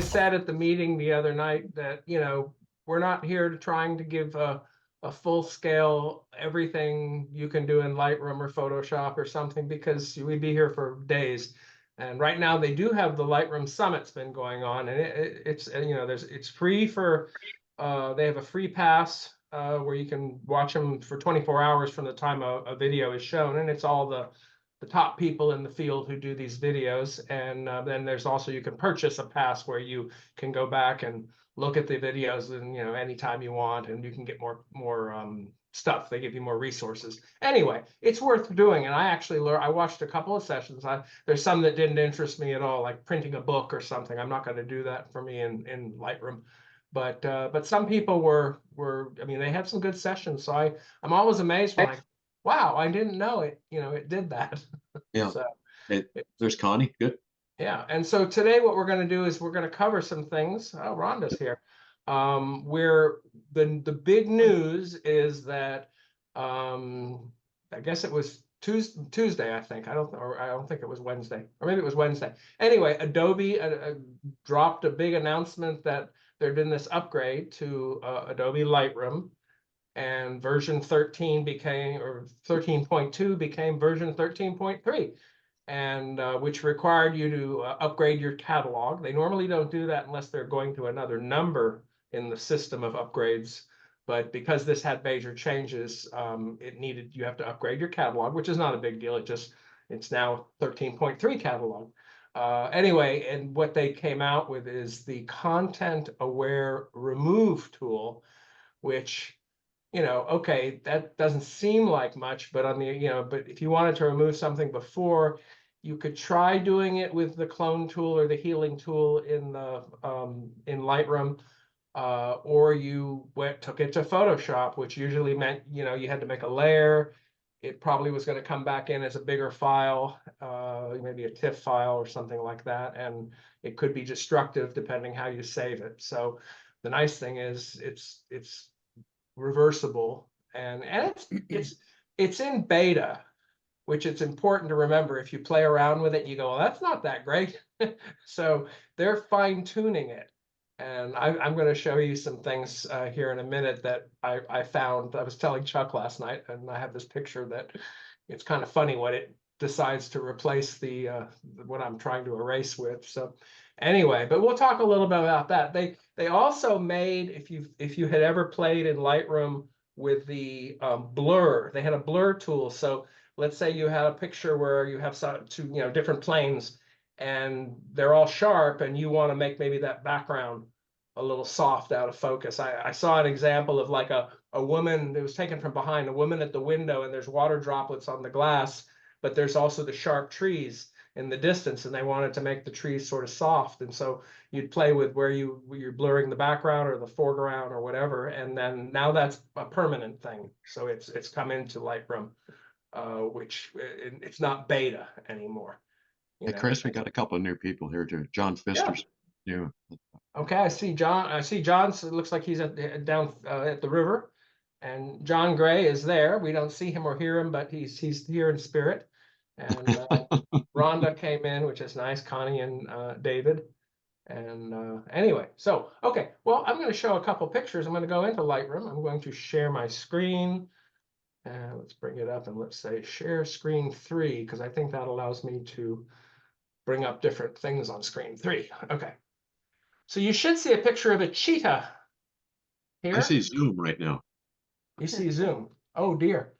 said at the meeting the other night that, we're not here to trying to give a full scale everything you can do in Lightroom or Photoshop or something, because we'd be here for days. And right now they do have the Lightroom Summit's been going on, and it's it's free for they have a free pass where you can watch them for 24 hours from the time a video is shown, and it's all the top people in the field who do these videos. And then there's also, you can purchase a pass where you can go back and look at the videos and anytime you want, and you can get more stuff. They give you more resources. Anyway, it's worth doing. And I actually learned, I watched a couple of sessions. There's some that didn't interest me at all, like printing a book or something. I'm not going to do that for me in Lightroom. But some people were I mean, they had some good sessions. So I'm always amazed when wow, I didn't know it, it did that. Yeah. So there's Connie. Good. yeah. And so today what we're going to do is we're going to cover some things. Oh, Rhonda's here. Where the big news is that I guess it was Tuesday, I think. I don't think it was Wednesday, or maybe it was Wednesday. Anyway, Adobe dropped a big announcement that there'd been this upgrade to Adobe Lightroom, and version 13 became, or 13.2 became version 13.3, and which required you to upgrade your catalog. They normally don't do that unless they're going to another number in the system of upgrades. But because this had major changes, you have to upgrade your catalog, which is not a big deal. It's now 13.3 catalog. Anyway, and what they came out with is the content aware remove tool, which, okay, that doesn't seem like much, but but if you wanted to remove something before, you could try doing it with the clone tool or the healing tool in Lightroom, or you took it to Photoshop, which usually meant you had to make a layer. It probably was going to come back in as a bigger file, maybe a TIFF file or something like that, and it could be destructive depending how you save it. So the nice thing is it's reversible, and it's in beta, which it's important to remember. If you play around with it, you go, well, that's not that great. So they're fine-tuning it. And I'm going to show you some things here in a minute that I found. I was telling Chuck last night, and I have this picture that it's kind of funny what it decides to replace what I'm trying to erase with. So anyway, but we'll talk a little bit about that. They also made, if you had ever played in Lightroom with the blur, they had a blur tool. So let's say you had a picture where you have two different planes, and they're all sharp, and you want to make maybe that background a little soft, out of focus. I saw an example of like a woman, it was taken from behind, a woman at the window, and there's water droplets on the glass, but there's also the sharp trees in the distance, and they wanted to make the trees sort of soft. And so you'd play with where you're blurring the background or the foreground or whatever, and then now that's a permanent thing. So it's come into Lightroom, which it's not beta anymore. Hey, Chris, we got a couple of new people here too. John Pfister's new. Okay, I see John. So it looks like he's down at the river, and John Gray is there. We don't see him or hear him, but he's here in spirit. And Rhonda came in, which is nice. Connie and David. And anyway, so okay. Well, I'm going to show a couple pictures. I'm going to go into Lightroom. I'm going to share my screen. Let's bring it up, and let's say share screen 3, because I think that allows me to bring up different things on screen 3. Okay. So you should see a picture of a cheetah here. I see Zoom right now. You see Zoom. Oh dear.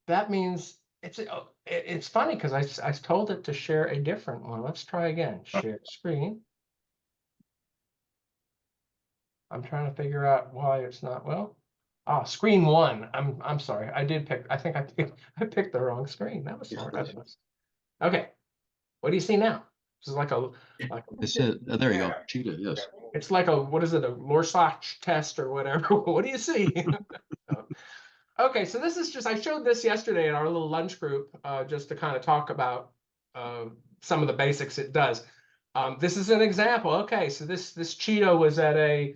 That means it's funny, because I told it to share a different one. Let's try again. Share screen. I'm trying to figure out why it's not, well. Screen 1. I'm sorry. I think I picked the wrong screen. That was smart. Okay. What do you see now? This is like a there you go. Cheetah, yes. It's like what is it, a Rorschach test or whatever? What do you see? Okay, so this is I showed this yesterday in our little lunch group, just to kind of talk about some of the basics it does. This is an example. Okay, so this cheetah was at a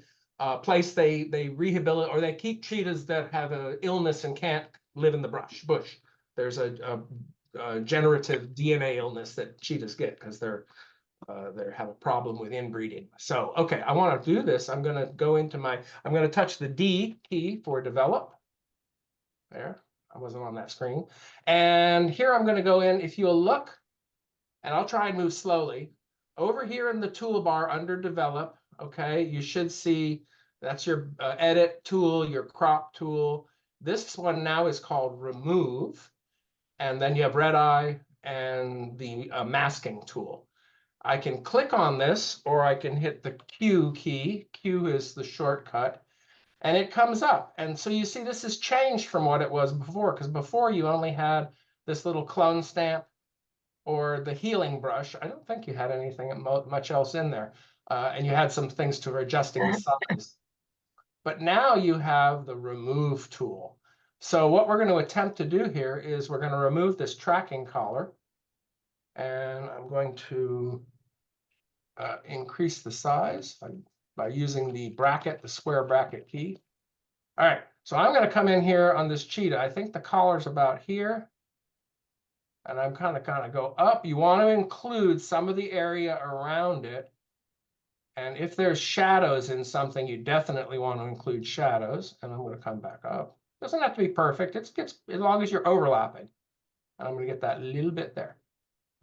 place they rehabilitate, or they keep cheetahs that have an illness and can't live in the bush. There's a generative DNA illness that cheetahs get because they're they have a problem with inbreeding. So, okay, I want to do this. I'm going to go into I'm going to touch the D key for develop. There, I wasn't on that screen. And here I'm going to go in. If you'll look, and I'll try and move slowly. Over here in the toolbar under develop, okay, you should see that's your edit tool, your crop tool. This one now is called remove. And then you have red eye and the masking tool. I can click on this, or I can hit the Q key. Q is the shortcut, and it comes up. And so you see this has changed from what it was before, because before you only had this little clone stamp or the healing brush. I don't think you had anything much else in there. And you had some things to adjusting the size. But now you have the remove tool. So what we're going to attempt to do here is we're going to remove this tracking collar. And I'm going to increase the size by using the bracket, the square bracket key. All right, so I'm going to come in here on this cheetah. I think the collar's about here. And I'm kind of go up. You want to include some of the area around it. And if there's shadows in something, you definitely want to include shadows. And I'm going to come back up. Doesn't have to be perfect. It's as long as you're overlapping. And I'm going to get that little bit there.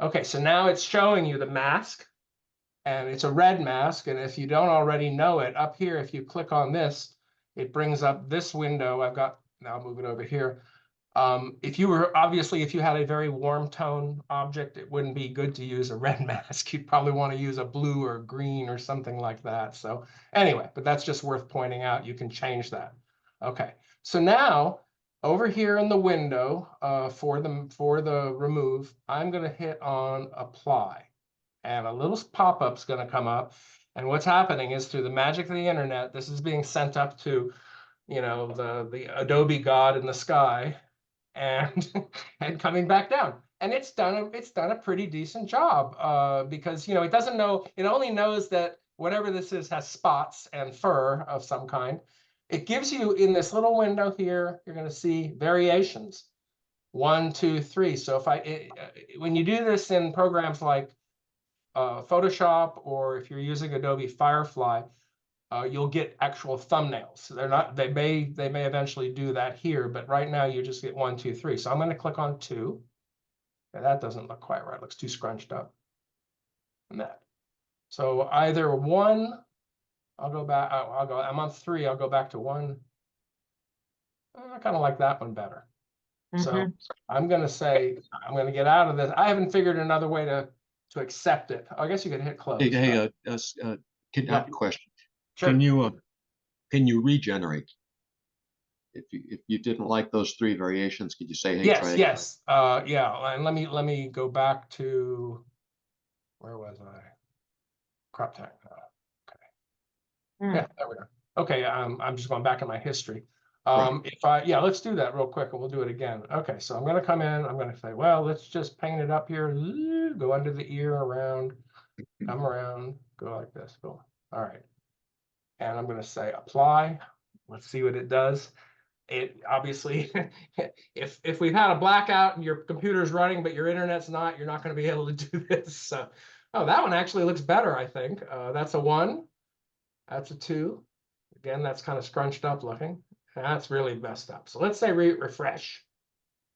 Okay, so now it's showing you the mask. And it's a red mask. And if you don't already know it, up here, if you click on this, it brings up this window. Now I'll move it over here. If you had a very warm tone object, it wouldn't be good to use a red mask. You'd probably want to use a blue or green or something like that. So anyway, but that's just worth pointing out. You can change that. Okay, so now over here in the window for the remove, I'm going to hit on apply, and a little pop-up's going to come up. And what's happening is, through the magic of the internet, this is being sent up to, the Adobe God in the sky, and and coming back down. And it's done a pretty decent job because it doesn't know, it only knows that whatever this is has spots and fur of some kind. It gives you, in this little window here, you're going to see variations, 1, 2, 3. So when you do this in programs like Photoshop, or if you're using Adobe Firefly, you'll get actual thumbnails. They may eventually do that here, but right now you just get 1, 2, 3. So I'm going to click on 2. And that doesn't look quite right. It looks too scrunched up. And that. So either 1, I'll go back. I'm on 3. I'll go back to 1. I kind of like that one better. So I'm going to say, I'm going to get out of this. I haven't figured another way to accept it. I guess you could hit close. Hey, I have a question. Sure. Can you regenerate? If you didn't like those 3 variations, could you say, hey, try it? Yes. Yeah. And let me go back to, where was I? Crop tag. Okay. Yeah, there we go. Okay. I'm just going back in my history. Right. Let's do that real quick, and we'll do it again. Okay. So I'm going to come in. I'm going to say, well, let's just paint it up here. Go under the ear, around, come around, go like this. Go. All right. And I'm going to say apply. Let's see what it does. It obviously, if we've had a blackout and your computer's running, but your internet's not, you're not going to be able to do this. So, oh, that one actually looks better, I think. That's a 1. That's a 2. Again, that's kind of scrunched up looking. That's really messed up. So let's say refresh.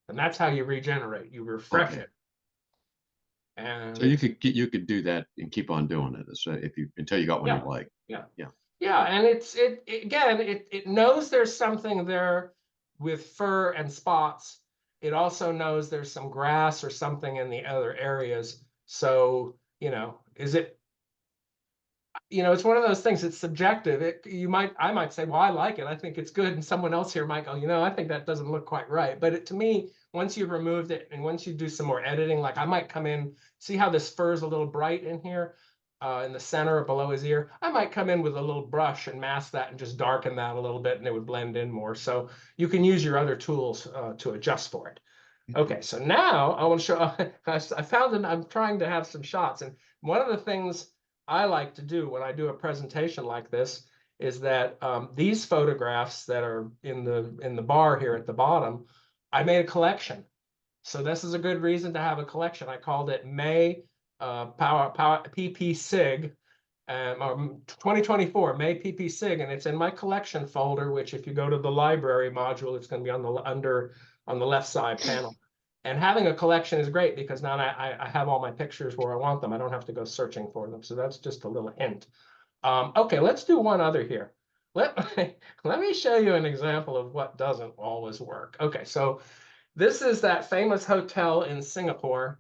And that's how you regenerate. You refresh it. And so you could do that and keep on doing it until you got one you like. Yeah, and it knows there's something there with fur and spots. It also knows there's some grass or something in the other areas. So, it's one of those things. It's subjective. I might say, well, I like it. I think it's good. And someone else here might go, I think that doesn't look quite right. But to me, once you've removed it and once you do some more editing, like I might come in, see how this fur is a little bright in here. In the center or below his ear, I might come in with a little brush and mask that and just darken that a little bit, and it would blend in more. So you can use your other tools to adjust for it. Okay, so now I want to show, I found that I'm trying to have some shots. And one of the things I like to do when I do a presentation like this is that these photographs that are in the bar here at the bottom, I made a collection. So this is a good reason to have a collection. I called it May PP SIG, 2024 May PP SIG, and it's in my collection folder, which if you go to the library module, it's going to be on the left side panel. And having a collection is great because now I have all my pictures where I want them. I don't have to go searching for them. So that's just a little hint. Okay, let's do one other here. Let me show you an example of what doesn't always work. Okay, so this is that famous hotel in Singapore.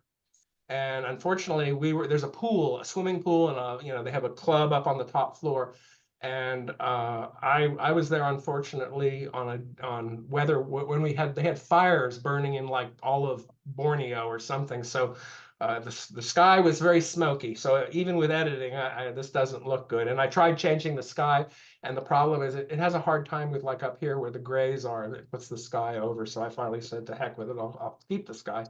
And unfortunately, there's a pool, a swimming pool, and they have a club up on the top floor. And I was there, unfortunately, on weather when they had fires burning in like all of Borneo or something. So the sky was very smoky. So even with editing, this doesn't look good. And I tried changing the sky, and the problem is it has a hard time with like up here where the grays are. It puts the sky over. So I finally said, to heck with it, I'll keep the sky.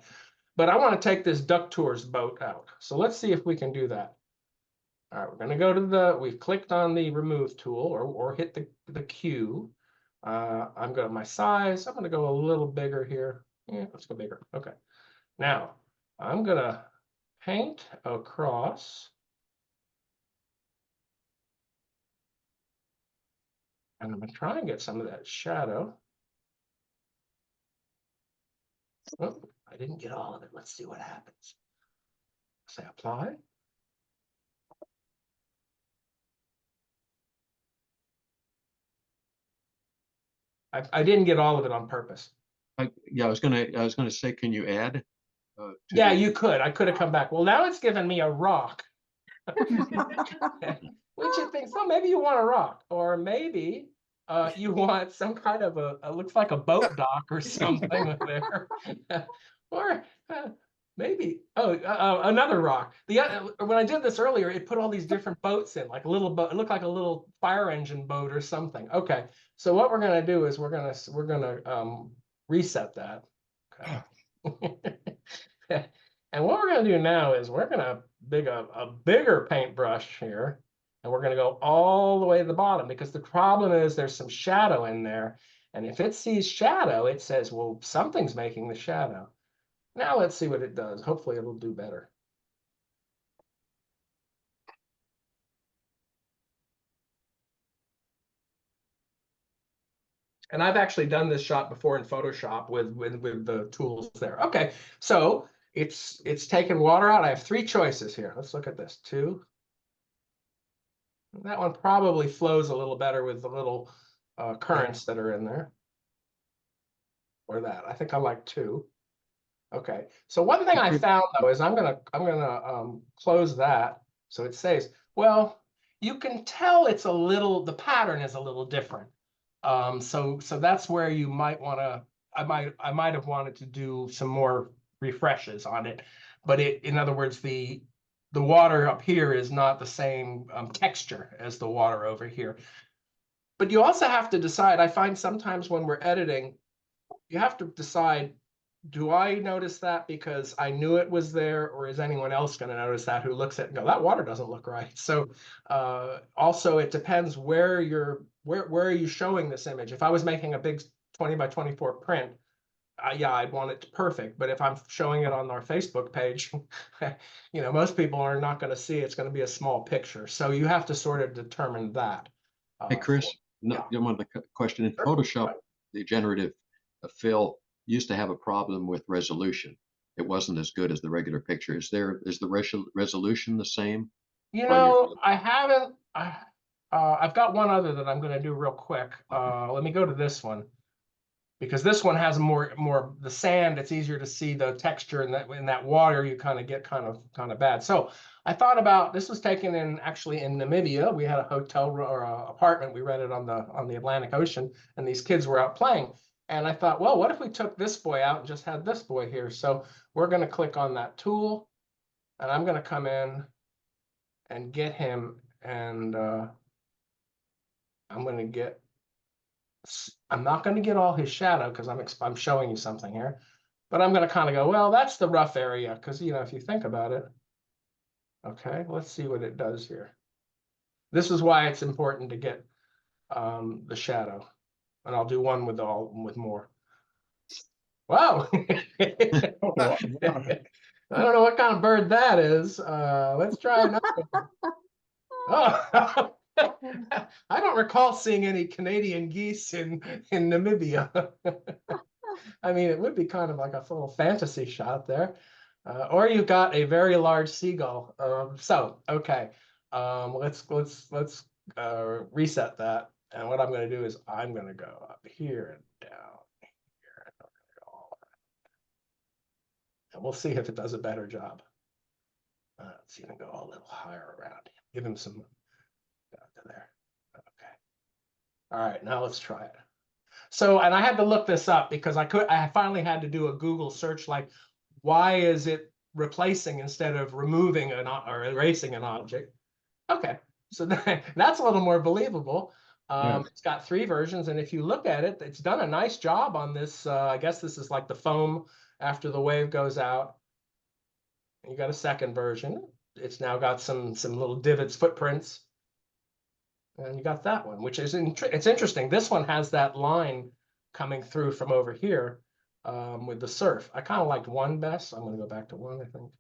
But I want to take this Duck Tours boat out. So let's see if we can do that. All right, we're going to go to we've clicked on the remove tool or hit the Q. I'm going to my size. I'm going to go a little bigger here. Yeah, let's go bigger. Okay. Now I'm going to paint across. And I'm going to try and get some of that shadow. Oh, I didn't get all of it. Let's see what happens. Say apply. I didn't get all of it on purpose. Yeah, I was gonna say, can you add? Yeah, you could. I could have come back. Well, now it's given me a rock. Which you think, so maybe you want a rock, or maybe you want some kind of it looks like a boat dock or something there. Or maybe, another rock. When I did this earlier, it put all these different boats in, like a little boat. It looked like a little fire engine boat or something. Okay, so what we're gonna do is we're gonna reset that. Okay. And what we're going to do now is we're going to dig a bigger paintbrush here, and we're going to go all the way to the bottom, because the problem is there's some shadow in there. And if it sees shadow, it says, well, something's making the shadow. Now let's see what it does. Hopefully it'll do better. And I've actually done this shot before in Photoshop with the tools there. Okay, so it's taken water out. I have 3 choices here. Let's look at this. 2. That one probably flows a little better with the little currents that are in there. Or that. I think I like 2. Okay. So one thing I found though is I'm gonna close that so it saves. Well, you can tell it's the pattern is a little different. So that's where you might want to. I might have wanted to do some more refreshes on it, but in other words, the water up here is not the same texture as the water over here. But you also have to decide. I find sometimes when we're editing, you have to decide, do I notice that because I knew it was there, or is anyone else going to notice that who looks at it and go, that water doesn't look right? So also it depends where are you showing this image. If I was making a big 20 by 24 print, yeah, I'd want it perfect. But if I'm showing it on our Facebook page, most people are not going to see it. It's going to be a small picture. So you have to sort of determine that. Hey, Chris, yeah. One of the question in Sure. Photoshop, the generative fill used to have a problem with resolution. It wasn't as good as the regular picture. Is the resolution the same? I haven't. I've got one other that I'm going to do real quick. Let me go to this one, because this one has more the sand. It's easier to see the texture in that water. You kind of get kind of bad. So I thought about, this was taken actually in Namibia. We had a hotel or a apartment we rented on the Atlantic Ocean, and these kids were out playing. And I thought, well, what if we took this boy out and just had this boy here? So we're going to click on that tool, and I'm going to come in and get him, and I'm not going to get all his shadow because I'm showing you something here, but I'm going to kind of go, well, that's the rough area, because if you think about it. Okay, let's see what it does here. This is why it's important to get the shadow, and I'll do one with more. Wow. I don't know what kind of bird that is. Let's try another one. Oh, I don't recall seeing any Canadian geese in Namibia. I mean, it would be kind of like a little fantasy shot there. Or you've got a very large seagull. Okay. Let's reset that. And what I'm going to do is I'm going to go up here and down here. And I'm gonna go all around. And we'll see if it does a better job. Let's even go a little higher around. Give him some down to there. Okay. All right, now let's try it. So, and I had to look this up because I finally had to do a Google search, like, why is it replacing instead of removing or erasing an object? Okay, so that's a little more believable. Yeah. It's got 3 versions, and if you look at it, it's done a nice job on this. I guess this is like the foam after the wave goes out. You got a second version. It's now got some little divots, footprints. And you got that one, which is it's interesting. This one has that line coming through from over here with the surf. I kind of liked 1 best. So I'm going to go back to 1, I think.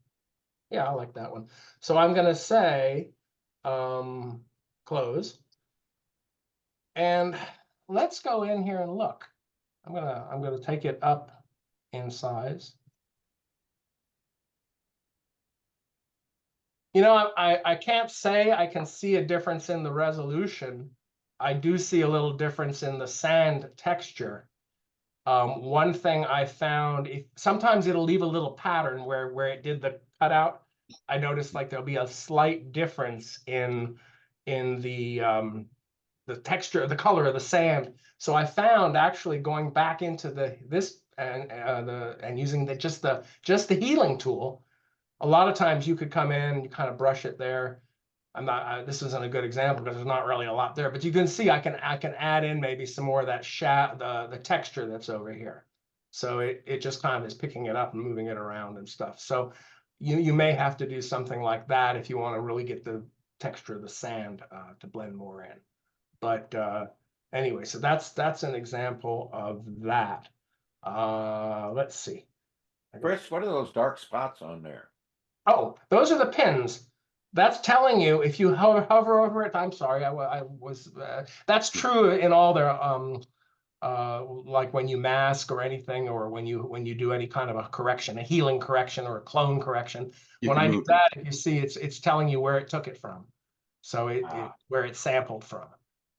Yeah, I like that one. So I'm going to say close. And let's go in here and look. I'm gonna take it up in size. You know, I can't say I can see a difference in the resolution. I do see a little difference in the sand texture. One thing I found, sometimes it'll leave a little pattern where it did the cutout. I noticed like there'll be a slight difference in the texture, the color of the sand. So I found actually going back into this and using just the healing tool. A lot of times you could come in, you kind of brush it there. This isn't a good example because there's not really a lot there, but you can see I can add in maybe some more of that the texture that's over here. So it just kind of is picking it up and moving it around and stuff. So you may have to do something like that if you want to really get the texture of the sand to blend more in. But anyway, so that's an example of that. Let's see. Chris, what are those dark spots on there? Oh, those are the pins. That's telling you if you hover over it. I'm sorry, I was. That's true in all their like when you mask or anything, or when you do any kind of a correction, a healing correction or a clone correction. When I do that, if you see, it's telling you where it took it from, so where it sampled from.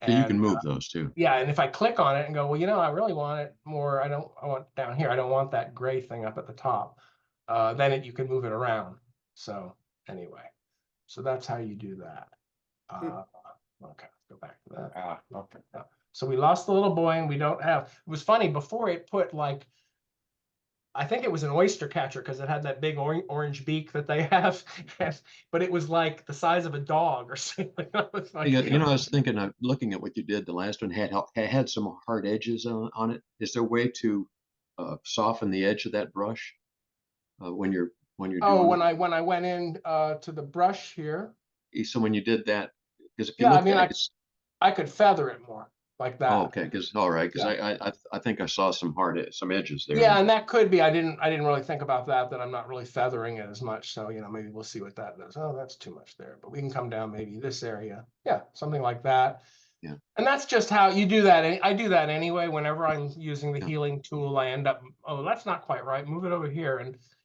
So you can move those too. Yeah, and if I click on it and go, well, you know, I really want it more. I want down here. I don't want that gray thing up at the top. Then you can move it around. So anyway, so that's how you do that. Okay, let's go back to that. Okay. So we lost the little boy, and we don't have. It was funny before it put like. I think it was an oyster catcher because it had that big orange beak that they have, but it was like the size of a dog or something. Like, You know, I was thinking of looking at what you did. The last one had some hard edges on it. Is there a way to soften the edge of that brush when you're doing when I went in to the brush here. So when you did that, because if you Yeah, look I mean, at it, I could feather it more like that. oh, okay, because all right, because I think I saw some some edges there. Yeah, and that could be. I didn't really think about that. That I'm not really feathering it as much. So you know, maybe we'll see what that does. Oh, that's too much there. But we can come down maybe this area. Yeah, something like that. Yeah. And that's just how you do that. I do that anyway. Whenever I'm using the healing tool, I end up, oh, that's not quite right. Move it over here,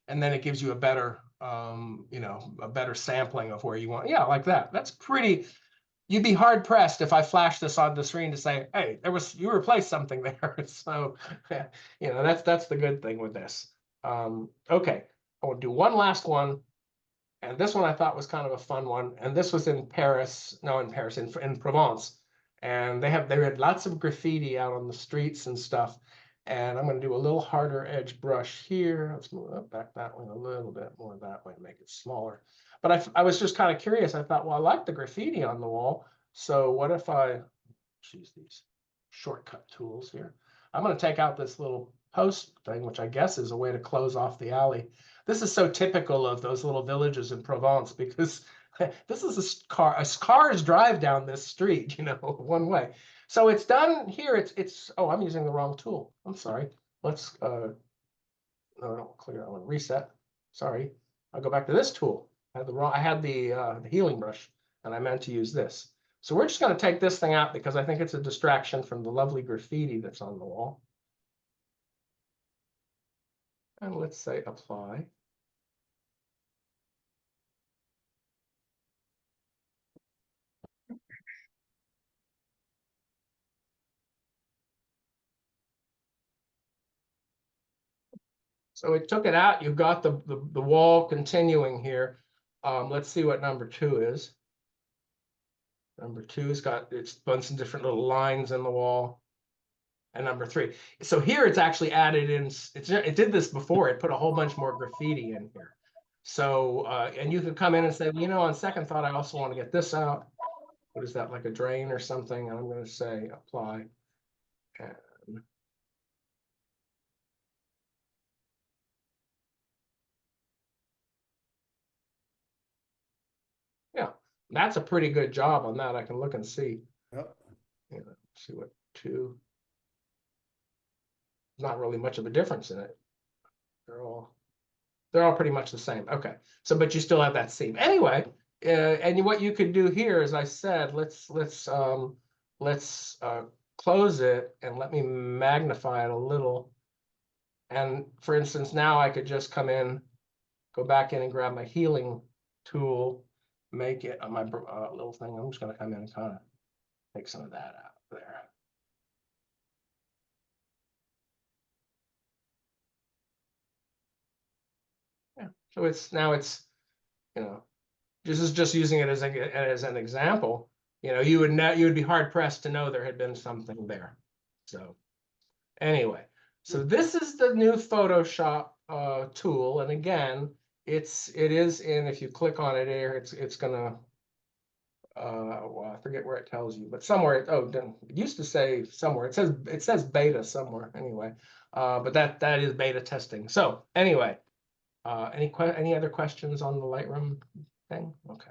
and then it gives you a better, you know, a better sampling of where you want. Yeah, like that. That's pretty. You'd be hard pressed if I flashed this on the screen to say, "Hey, you replaced something there." So, you know, that's the good thing with this. Okay, I will do one last one, and this one I thought was kind of a fun one. And this was in Paris, no, in Paris, in Provence, and they had lots of graffiti out on the streets and stuff. And I'm going to do a little harder edge brush here. Let's move it back that way a little bit more that way, make it smaller. But I was just kind of curious. I thought, well, I like the graffiti on the wall. So what if I choose these shortcut tools here? I'm going to take out this little post thing, which I guess is a way to close off the alley. This is so typical of those little villages in Provence because this is cars drive down this street, you know, one way. So it's done here. Oh, I'm using the wrong tool. I'm sorry. Let's no, I don't clear. I want to reset. Sorry. I'll go back to this tool. I had the healing brush, and I meant to use this. So we're just going to take this thing out because I think it's a distraction from the lovely graffiti that's on the wall. And let's say apply. So it took it out. You've got the wall continuing here. Let's see what number 2 is. Number 2 has got it's bunch of different little lines in the wall. And number 3. So here it's actually added in. It did this before. It put a whole bunch more graffiti in here. So and you could come in and say, well, you know, on second thought, I also want to get this out. What is that, like a drain or something? And I'm going to say apply. And yeah, that's a pretty good job on that. I can look and see. Yep. You know, see what 2. Not really much of a difference in it. They're all pretty much the same. Okay, so but you still have that seam anyway. And what you could do here, as I said, let's close it and let me magnify it a little. And for instance, now I could just come in, go back in and grab my healing tool, make it on my little thing. I'm just going to come in and kind of take some of that out there. Yeah, so it's now it's, you know, this is just using it as an example. You know, you would be hard pressed to know there had been something there. So anyway, so this is the new Photoshop tool, and again, it is in. If you click on it here, it's gonna. Well, I forget where it tells you, but somewhere. It used to say somewhere. It says beta somewhere anyway. But that is beta testing. So anyway, any other questions on the Lightroom thing? Okay.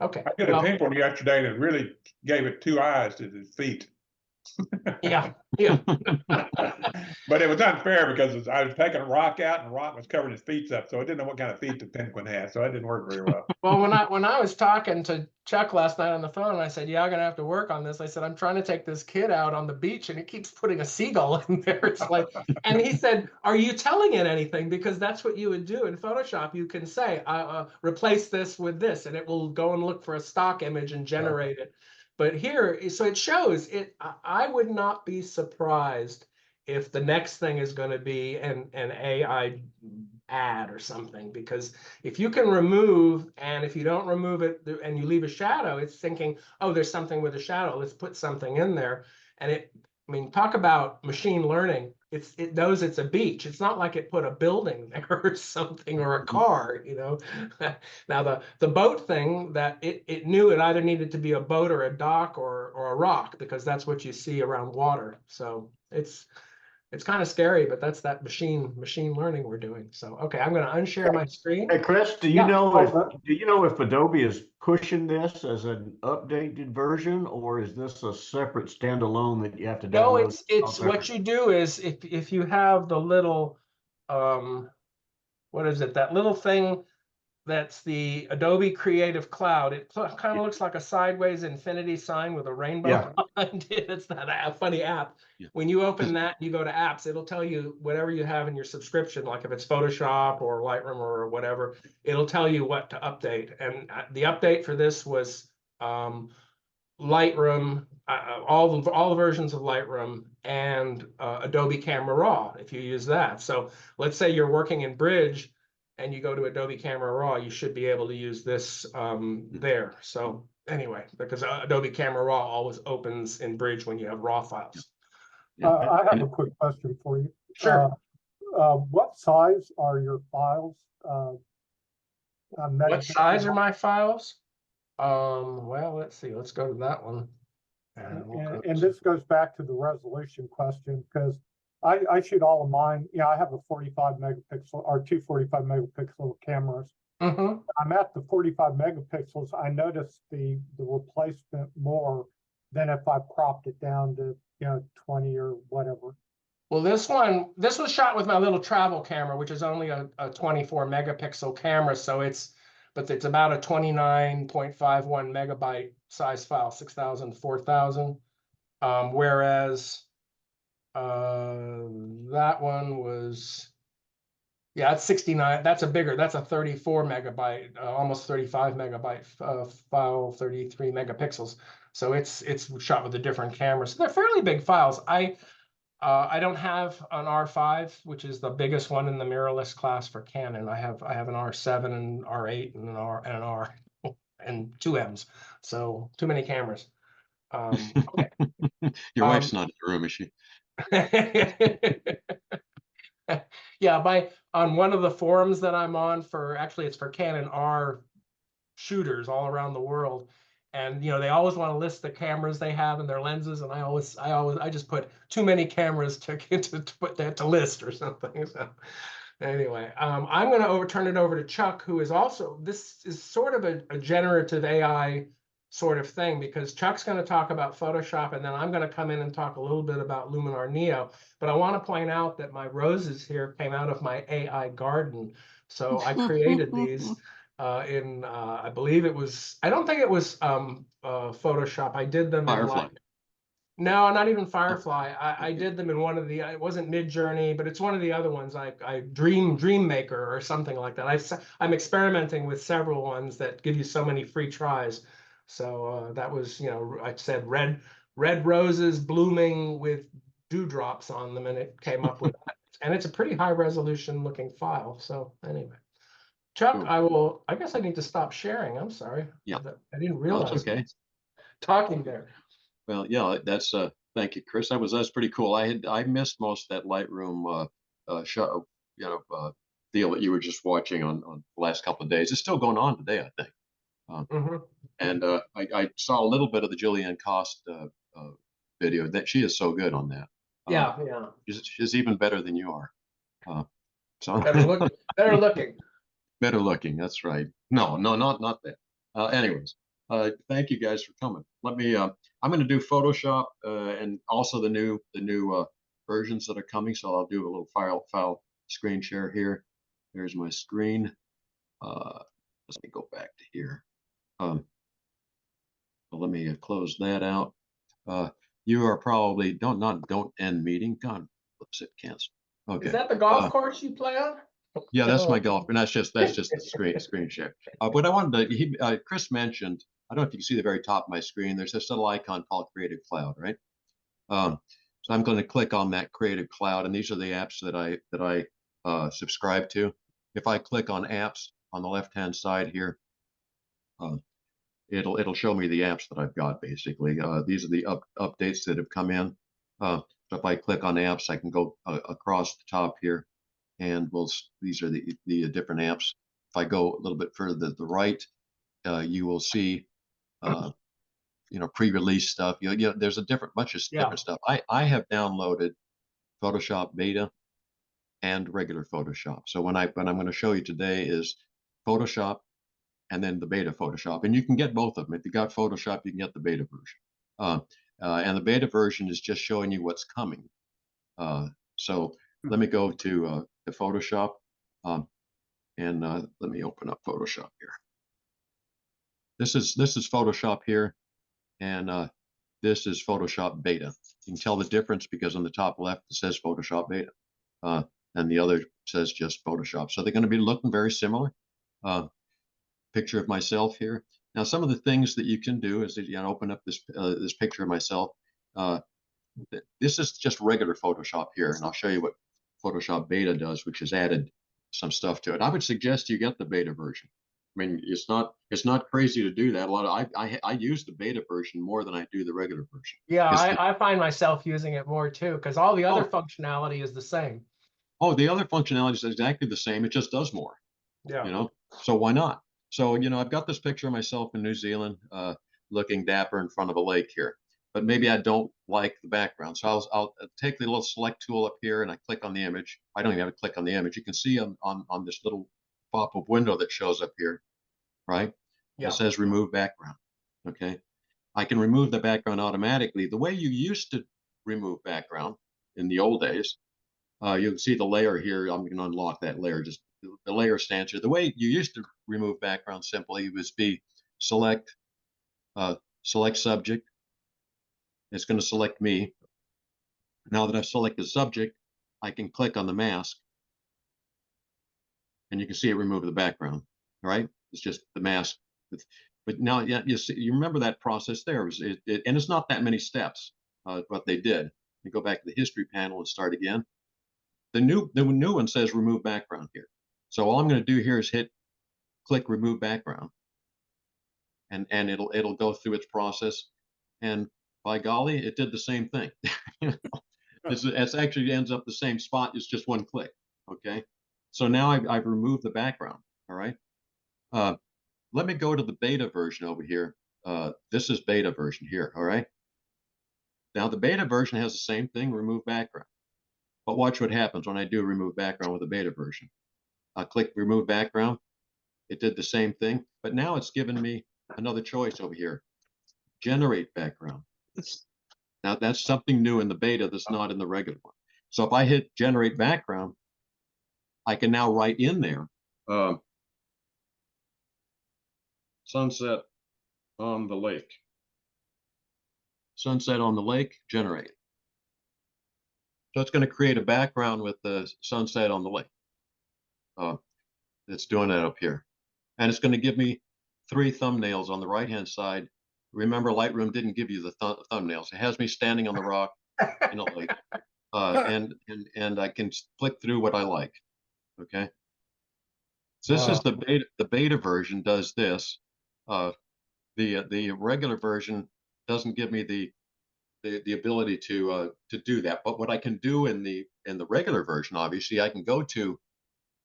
Okay. I did a painful yesterday that really gave it 2 eyes to his feet. Yeah. Yeah. But it was unfair because I was taking a rock out and the rock was covering his feet up, so I didn't know what kind of feet the penguin had, so that didn't work very well. Well, when I was talking to Chuck last night on the phone, I said, "Yeah, I'm gonna have to work on this." I said, "I'm trying to take this kid out on the beach, and it keeps putting a seagull in there." It's like, and he said, "Are you telling it anything? Because that's what you would do in Photoshop. You can say, replace this with this, and it will go and look for a stock image and generate it." But here, so it shows it. I would not be surprised if the next thing is going to be an AI ad or something, because if you can remove, and if you don't remove it and you leave a shadow, it's thinking, oh, there's something with a shadow, let's put something in there. And I mean, talk about machine learning. It knows it's a beach. It's not like it put a building there or something, or a car, you know. Now the boat thing, that it knew it either needed to be a boat or a dock or a rock, because that's what you see around water. So it's kind of scary, but that's that machine learning we're doing. So okay, I'm going to unshare my screen. Hey Chris, do you know if Adobe is pushing this as an updated version, or is this a separate standalone that you have to download? No, it's what you do is if you have the little what is it, that little thing that's the Adobe Creative Cloud. It kind of looks like a sideways infinity sign with a rainbow behind it. It's that funny app. Yeah. When you open that, you go to apps, it'll tell you whatever you have in your subscription, like if it's Photoshop or Lightroom or whatever, it'll tell you what to update. And the update for this was Lightroom, all the versions of Lightroom, and Adobe Camera Raw, if you use that. So let's say you're working in Bridge and you go to Adobe Camera Raw, you should be able to use this there. So anyway, because Adobe Camera Raw always opens in Bridge when you have raw files. I have a quick question for you. Sure. What size are your files? What size are my files? Well, let's see. Let's go to that one. And this goes back to the resolution question, because I shoot all of mine. I have a 45 megapixel or 2 45 megapixel cameras. Mm-hmm. I'm at the 45 megapixels. I noticed the replacement more than if I propped it down to 20 or whatever. Well, this was shot with my little travel camera, which is only a 24 megapixel camera. So but it's about a 29.51 megabyte size file, 6,000 to 4,000. Whereas that one was, yeah, it's 69. That's a 34 megabyte, almost 35 megabyte file, 33 megapixels. So it's shot with a different camera. So they're fairly big files. I don't have an R5, which is the biggest one in the mirrorless class for Canon. I have an R7 and R8 and an R and two M's. So too many cameras. Okay. Your wife's not in the room, is she? Yeah, on one of the forums that I'm on it's for Canon R shooters all around the world. And they always want to list the cameras they have and their lenses, and I just put too many cameras to put that to list or something. So anyway, I'm going to turn it over to Chuck, who is also, this is sort of a generative AI sort of thing, because Chuck's going to talk about Photoshop, and then I'm going to come in and talk a little bit about Luminar Neo. But I want to point out that my roses here came out of my AI garden. So I created these I believe I don't think it was Photoshop. I did them Firefly. No, not even Firefly. I did them in one of the, it wasn't Midjourney, but it's one of the other ones. I Dream Maker or something like that. I'm experimenting with several ones that give you so many free tries. So that was, I said red roses blooming with dewdrops on them, and it came up with that. And it's a pretty high resolution looking file. So anyway. Chuck, Cool. I guess I need to stop sharing. I'm sorry. Yeah. I didn't No, realize it's okay. talking there. Well, yeah, that's thank you, Chris. That's pretty cool. I missed most of that Lightroom show, deal that you were just watching on the last couple of days. It's still going on today, I think. And I saw a little bit of the Julianne Cost video. That she is so good on that. Yeah. She's even better than you are. So better looking. Better looking. That's right. No, not that. Anyways, thank you guys for coming. Let me. I'm going to do Photoshop and also the new versions that are coming. So I'll do a little file screen share here. Here's my screen. Let me go back to here. Well, let me close that out. You are probably don't end meeting. God, let's hit cancel. Okay. Is that the golf course you play on? Yeah, that's my golf, and that's just the screen share. But I wanted to. Chris mentioned. I don't know if you can see the very top of my screen. There's this little icon called Creative Cloud, right? So I'm going to click on that Creative Cloud, and these are the apps that I subscribe to. If I click on apps on the left-hand side here, it'll show me the apps that I've got. Basically, these are the updates that have come in. So if I click on apps, I can go across the top here. And these are the different apps. If I go a little bit further to the right, you will see, pre-release stuff. There's a bunch of different stuff. I have downloaded Photoshop Beta and regular Photoshop. So what I'm going to show you today is Photoshop and then the Beta Photoshop. And you can get both of them. If you got Photoshop, you can get the Beta version. And the Beta version is just showing you what's coming. So let me go to Photoshop, and let me open up Photoshop here. This is Photoshop here, and this is Photoshop Beta. You can tell the difference because on the top left it says Photoshop Beta, and the other says just Photoshop. So they're going to be looking very similar. Picture of myself here. Now, some of the things that you can do is that open up this picture of myself. This is just regular Photoshop here, and I'll show you what Photoshop Beta does, which has added some stuff to it. I would suggest you get the beta version. I mean, it's not crazy to do that. I use the beta version more than I do the regular version. Yeah, I find myself using it more too, because all the other functionality is the same. Oh, the other functionality is exactly the same. It just does more. Yeah. So why not? So I've got this picture of myself in New Zealand, looking dapper in front of a lake here. But maybe I don't like the background. So I'll take the little select tool up here and I click on the image. I don't even have to click on the image. You can see on this little pop-up window that shows up here, right? Yeah. It says remove background. Okay. I can remove the background automatically. The way you used to remove background in the old days. You can see the layer here. I'm going to unlock that layer. Just the layer stands here. The way you used to remove background simply was be select subject. It's going to select me. Now that I've selected subject, I can click on the mask, and you can see it remove the background. All right, it's just the mask. But now, yeah, you remember that process there. And it's not that many steps. What they did. You go back to the history panel and start again. The new one says remove background here. So all I'm going to do here is click remove background, and it'll go through its process. And by golly, it did the same thing. It's actually ends up the same spot. It's just one click. Okay. So now I've removed the background. All right. Let me go to the beta version over here. This is beta version here. All right. Now the beta version has the same thing, remove background. But watch what happens when I do remove background with the beta version. I click remove background. It did the same thing, but now it's given me another choice over here. Generate background. Now that's something new in the beta that's not in the regular one. So if I hit generate background, I can now write in there sunset on the lake. Sunset on the lake, generate. So it's going to create a background with the sunset on the lake. It's doing that up here. And it's going to give me 3 thumbnails on the right-hand side. Remember, Lightroom didn't give you the thumbnails. It has me standing on the rock in a lake. And I can click through what I like. Okay. So this is the beta version does this. The regular version doesn't give me the ability to do that. But what I can do in the regular version, obviously, I can go to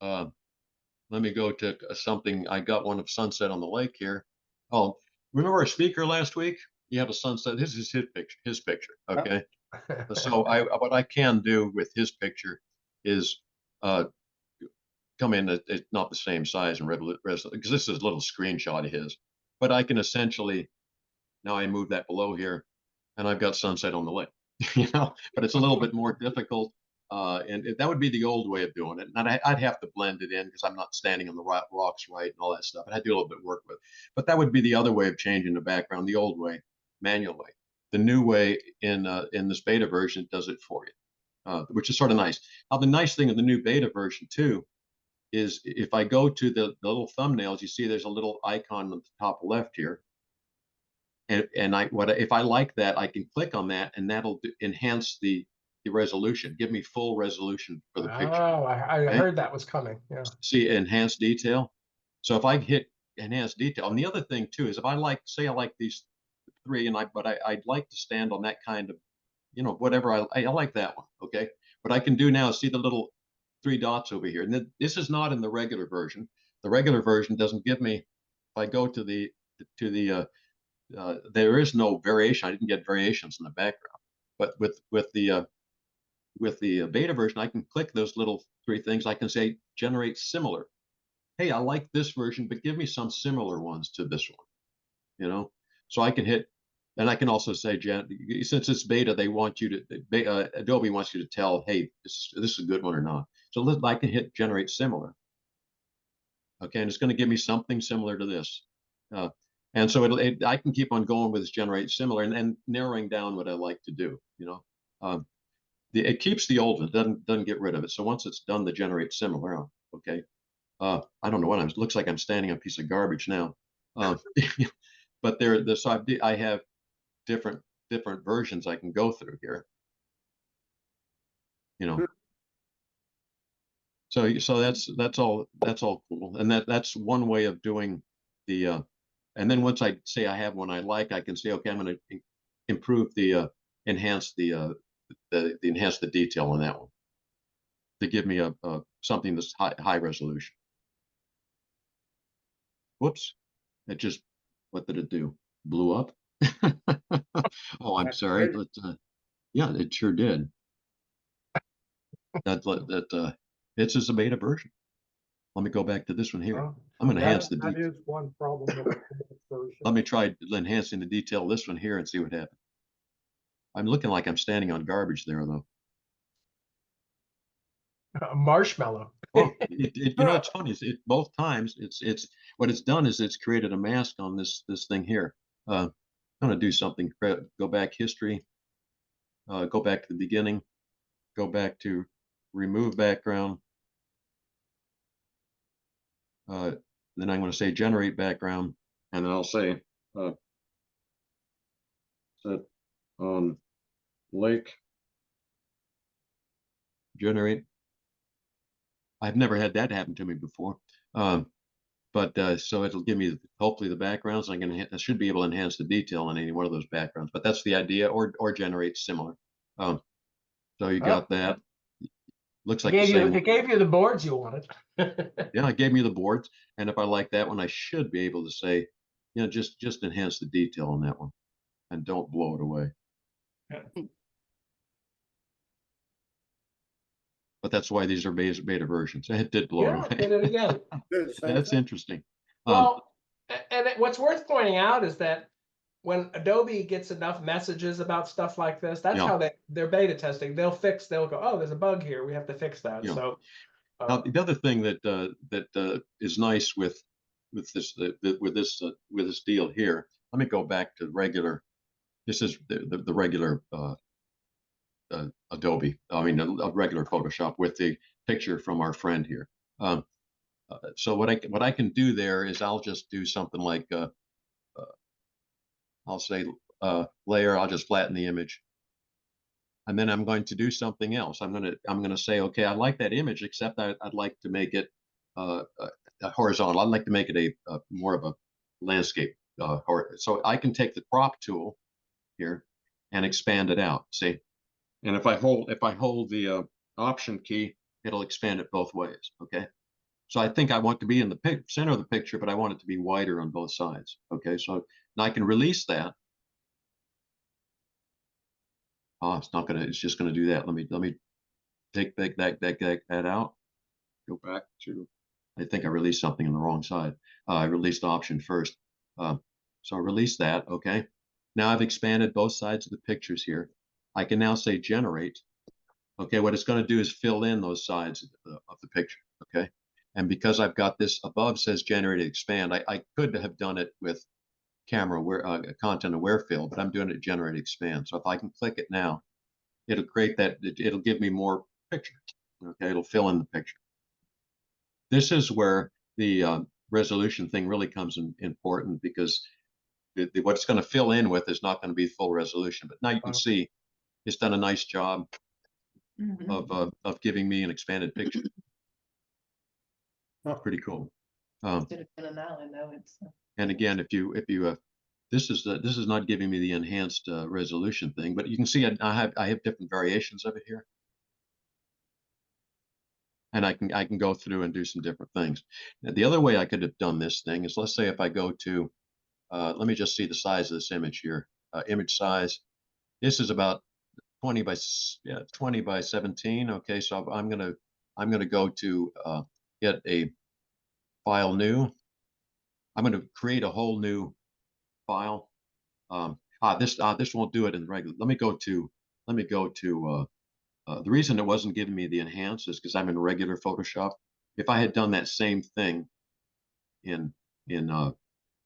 let me go to something. I got one of sunset on the lake here. Oh, remember our speaker last week? You have a sunset. This is his picture. Okay. So what I can do with his picture is come in. It's not the same size and resolution because this is a little screenshot of his. But I can essentially now I move that below here, and I've got sunset on the lake. But it's a little bit more difficult. And that would be the old way of doing it. And I'd have to blend it in because I'm not standing on the rocks right and all that stuff. And I do a little bit of work with it. But that would be the other way of changing the background, the old way, manual way. The new way in this beta version does it for you, which is sort of nice. Now, the nice thing of the new beta version, too, is if I go to the little thumbnails, you see there's a little icon on the top left here. And if I like that, I can click on that, and that'll enhance the resolution, give me full resolution for the picture. Oh, I heard that was coming. Yeah. See, enhanced detail. So if I hit enhanced detail, and the other thing too is if I like, say I like these 3, but I'd like to stand on that kind of, whatever I like that one. Okay. What I can do now is see the little 3 dots over here, and this is not in the regular version. The regular version doesn't give me. If I go to the there is no variation. I didn't get variations in the background, but with the beta version, I can click those little 3 things. I can say generate similar. Hey, I like this version, but give me some similar ones to this one. So I can hit, and I can also say, since it's beta, they want you to Adobe wants you to tell, hey, this is a good one or not. So I can hit generate similar. Okay, and it's going to give me something similar to this. And so I can keep on going with this generate similar and narrowing down what I like to do. It keeps the old one, doesn't get rid of it. So once it's done the generate similar, okay. I don't know what looks like I'm standing on a piece of garbage now. But so I have different versions I can go through here. So that's all cool. And that's one way of doing the and then once I say I have one I like, I can say, okay, I'm going to improve enhance the detail on that one to give me something that's high resolution. Whoops! What did it do? Blew up? Oh, I'm sorry. But yeah, it sure did. It's just a beta version. Let me go back to this one here. I'm going to enhance the detail. That is one problem with the version. Let me try enhancing the detail of this one here and see what happens. I'm looking like I'm standing on garbage there, though. A marshmallow. Well, you know, it's funny. Both times it's what it's done is it's created a mask on this thing here. I'm gonna do something. Go back history. Go back to the beginning. Go back to remove background. Then I'm going to say generate background, and then I'll say set on lake generate. I've never had that happen to me before, but so it'll give me hopefully the backgrounds. I should be able to enhance the detail on any one of those backgrounds. But that's the idea, or generate similar. So you got that. Looks like the same. It gave you the boards you wanted. Yeah, it gave me the boards, and if I like that one, I should be able to say, you know, just enhance the detail on that one, and don't blow it away. Yeah. But that's why these are beta versions. It did blow it Yeah, away. did it again. That's interesting. Well, and what's worth pointing out is that when Adobe gets enough messages about stuff like this, that's Yeah. how they're beta testing. They'll go, oh, there's a bug here. We have to fix that. Yeah. So now, the other thing that is nice with this deal here. Let me go back to regular. This is the regular Adobe. I mean, a regular Photoshop with the picture from our friend here. So what I can do there is I'll just do something like I'll say layer. I'll just flatten the image, and then I'm going to do something else. I'm gonna say, okay, I like that image, except I'd like to make it horizontal. I'd like to make it a more of a landscape. So I can take the crop tool here and expand it out. See, and if I hold the option key, it'll expand it both ways. Okay. So I think I want to be in the center of the picture, but I want it to be wider on both sides. Okay, so now I can release that. Oh, it's not gonna. It's just gonna do that. Let me take that out. Go back to. I think I released something on the wrong side. I released option first. So I release that. Okay. Now I've expanded both sides of the pictures here. I can now say generate. Okay, what it's going to do is fill in those sides of the picture. Okay. And because I've got this above says generate expand, I could have done it with camera content aware fill, but I'm doing it generate expand. So if I can click it now, it'll create that. It'll give me more picture. Okay, it'll fill in the picture. This is where the resolution thing really comes in important, because what it's going to fill in with is not going to be full resolution. But now you can see it's done a nice job of giving me an expanded picture. Pretty cool. And again, if you this is not giving me the enhanced resolution thing, but you can see I have different variations of it here, and I can go through and do some different things. Now, the other way I could have done this thing is, let's say if I go to let me just see the size of this image here. Image size. This is about 20 by 17. Okay, so I'm gonna go to get a file new. I'm going to create a whole new file. This won't do it in the regular. Let me go to the reason it wasn't giving me the enhance is because I'm in regular Photoshop. If I had done that same thing in the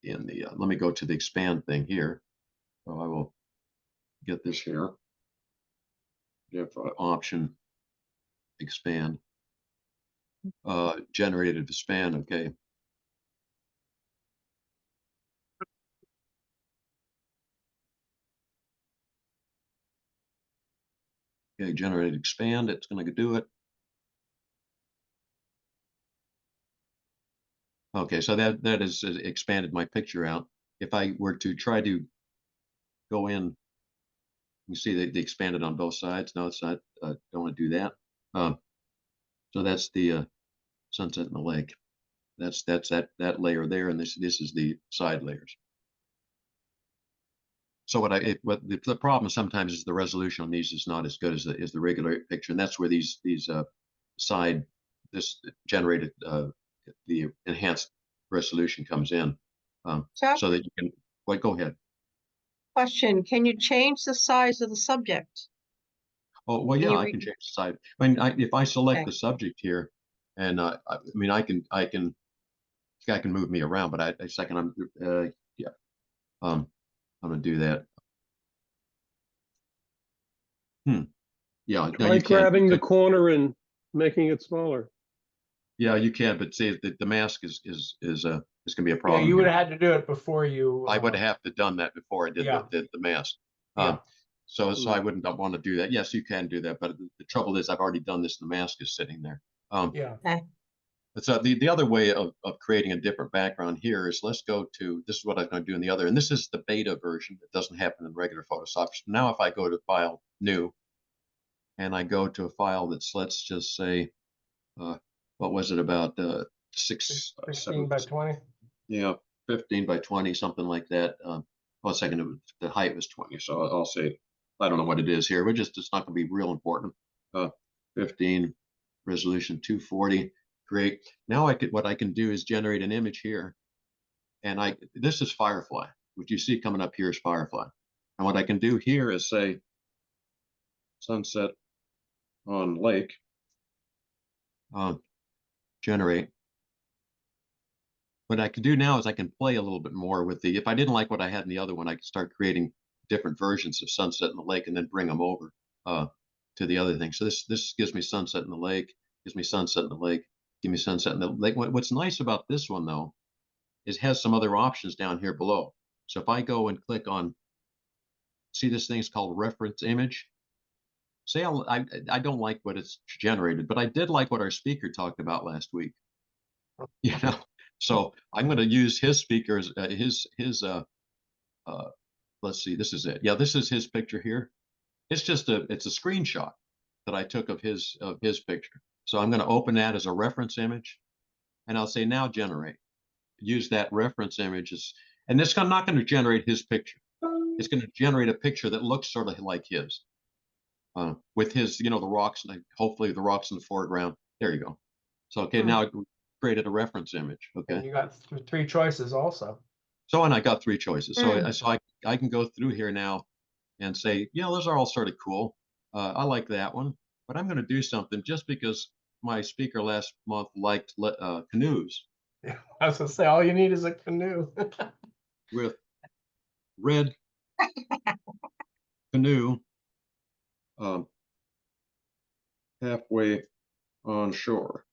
let me go to the expand thing here. So I will get this here. Option expand. Generated expand. Okay. Okay, generate expand, it's going to do it. Okay, so that has expanded my picture out. If I were to try to go in, you see they expanded on both sides. No, it's not. Don't want to do that. So that's the sunset and the lake. That's that layer there, and this is the side layers. So what the problem sometimes is the resolution on these is not as good as the regular picture, and that's where these side generated the enhanced resolution comes in, so that you can. Go ahead. Question: can you change the size of the subject? Oh, well, Can yeah, you I read- can change the side. I mean, if I select Okay. the subject here, and I mean, I can this guy can move me around, but I second I'm yeah, I'm gonna do that. Yeah, no, Try you can. grabbing the corner and making it smaller. Yeah, you can, but see, the mask is gonna be a Yeah, problem you would here. have had to do it before you. I would have to done that before I did Yeah. the mask. Yeah. So I wouldn't want to do that. Yes, you can do that, but the trouble is I've already done this. The mask is sitting there. Yeah. So the other way of creating a different background here is let's go to, this is what I'm going to do in the other, and this is the beta version. It doesn't happen in regular Photoshop. So now if I go to File, New, and I go to a file that's, let's just say, what was it, about 16 by 20. Yeah, 15 by 20, something like that. Well, a second, the height was 20, so I'll say, I don't know what it is here, but just it's not going to be real important. 15, resolution 240. Great. Now what I can do is generate an image here, and this is Firefly. What you see coming up here is Firefly, and what I can do here is say sunset on lake. Generate. What I can do now is I can play a little bit more with if I didn't like what I had in the other one, I could start creating different versions of sunset in the lake and then bring them over to the other thing. So this gives me sunset in the lake, gives me sunset in the lake, give me sunset in the lake. What's nice about this one though, is it has some other options down here below. So if I go and click on, see this thing's called reference image. Say I don't like what it's generated, but I did like what our speaker talked about last week. You know, so I'm going to use his speakers, let's see, this is it. Yeah, this is his picture here. It's a screenshot that I took of his picture. So I'm going to open that as a reference image, and I'll say now generate. Use that reference image and it's not going to generate his picture. It's going to generate a picture that looks sort of like his, with his, the rocks, and hopefully the rocks in the foreground. There you go. So okay, now I created a reference image. Okay. And you got 3 choices also. So, and I got 3 choices. So I can go through here now and say, yeah, those are all sort of cool. I like that one, but I'm going to do something just because my speaker last month liked canoes. Yeah, I was gonna say all you need is a canoe. With red canoe halfway on shore.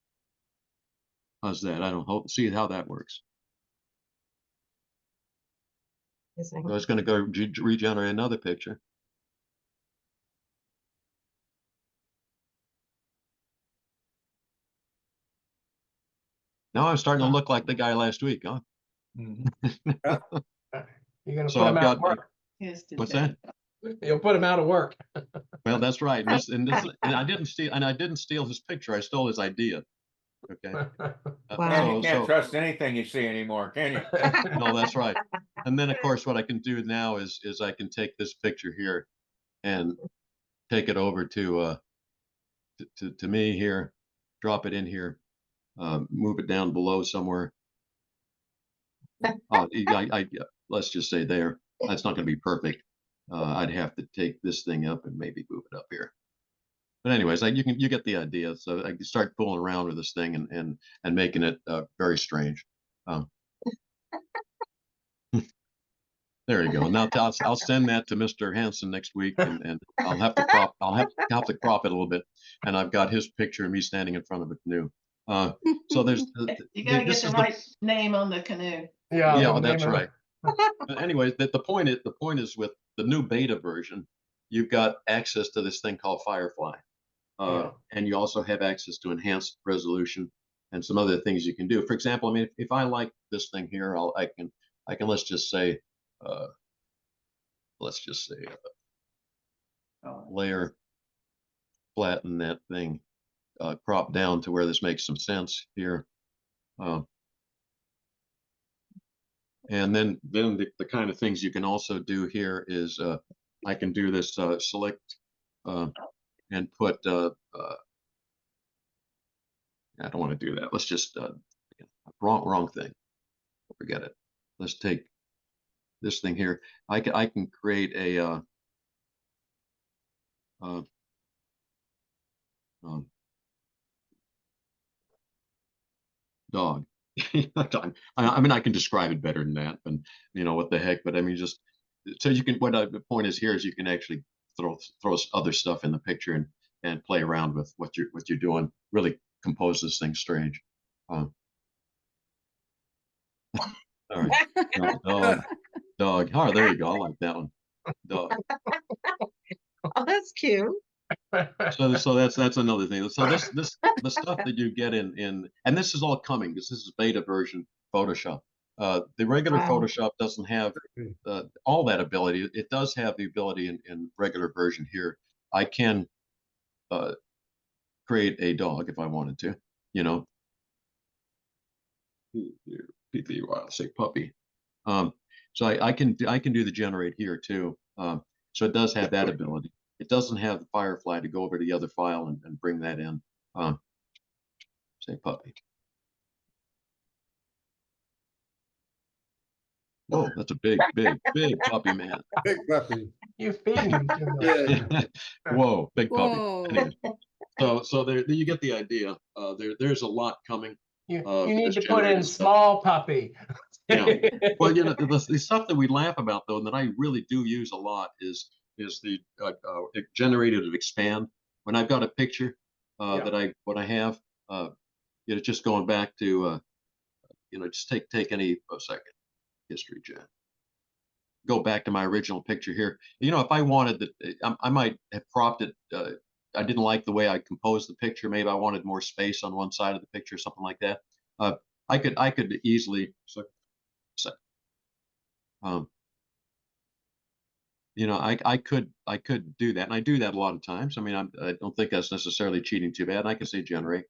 How's that? I don't hope see how that works. So I was going to go regenerate another picture. Now I'm starting to look like the guy last week, huh? You're gonna So put him I've out of got, work. what's that? You'll put him out of work. Well, that's right. And I didn't steal his picture. I stole his idea. Okay. Man, you can't trust anything you see anymore, can you? No, that's right. And then of course what I can do now is I can take this picture here and take it over to me here, drop it in here, move it down below somewhere. Let's just say there. That's not going to be perfect. I'd have to take this thing up and maybe move it up here. But anyways, you get the idea. So I can start fooling around with this thing and making it very strange. There you go. Now I'll send that to Mr. Hansen next week, and I'll have to crop it a little bit. And I've got his picture of me standing in front of a canoe. So there's you gotta get the right name on the canoe. Yeah, that's right. But anyway, the point is with the new beta version, you've got access to this thing called Firefly, and you also have access to enhanced resolution and some other things you can do. For example, I mean, if I like this thing here, I can let's just say layer, flatten that thing, crop down to where this makes some sense here. And then the kind of things you can also do here is I can do this select and put I don't want to do that. Let's just wrong thing. Forget it. Let's take this thing here. I can create a Dog. I mean, I can describe it better than that, but what the heck? But I mean, just so you can. The point is here is you can actually throw other stuff in the picture and play around with what you're doing. Really compose this thing strange. All right, dog. Oh, there you go. I like that one. Dog. Oh, that's cute. So that's another thing. So the stuff that you get in and this is all coming because this is beta version Photoshop. The regular Wow. Photoshop doesn't have all that ability. It does have the ability in regular version here. I can create a dog if I wanted to, I'll say puppy. So I can do the generate here too. So it does have that ability. It doesn't have the Firefly to go over to the other file and bring that in. Say puppy. Whoa, that's a big puppy, man. Big puppy. You feeding him too much. Whoa, big puppy. Whoa. Anyways, so there you get the idea. There's a lot coming. You for need this to put in generated stuff. small puppy. Yeah. Well, the stuff that we laugh about though, and that I really do use a lot is the generated expand. When I've got a picture that I have, just going back to just take any second history gen. Go back to my original picture here. If I wanted that, I might have cropped it. I didn't like the way I composed the picture. Maybe I wanted more space on one side of the picture, something like that. I could easily. I could do that, and I do that a lot of times. I mean, I don't think that's necessarily cheating too bad. I can say generate,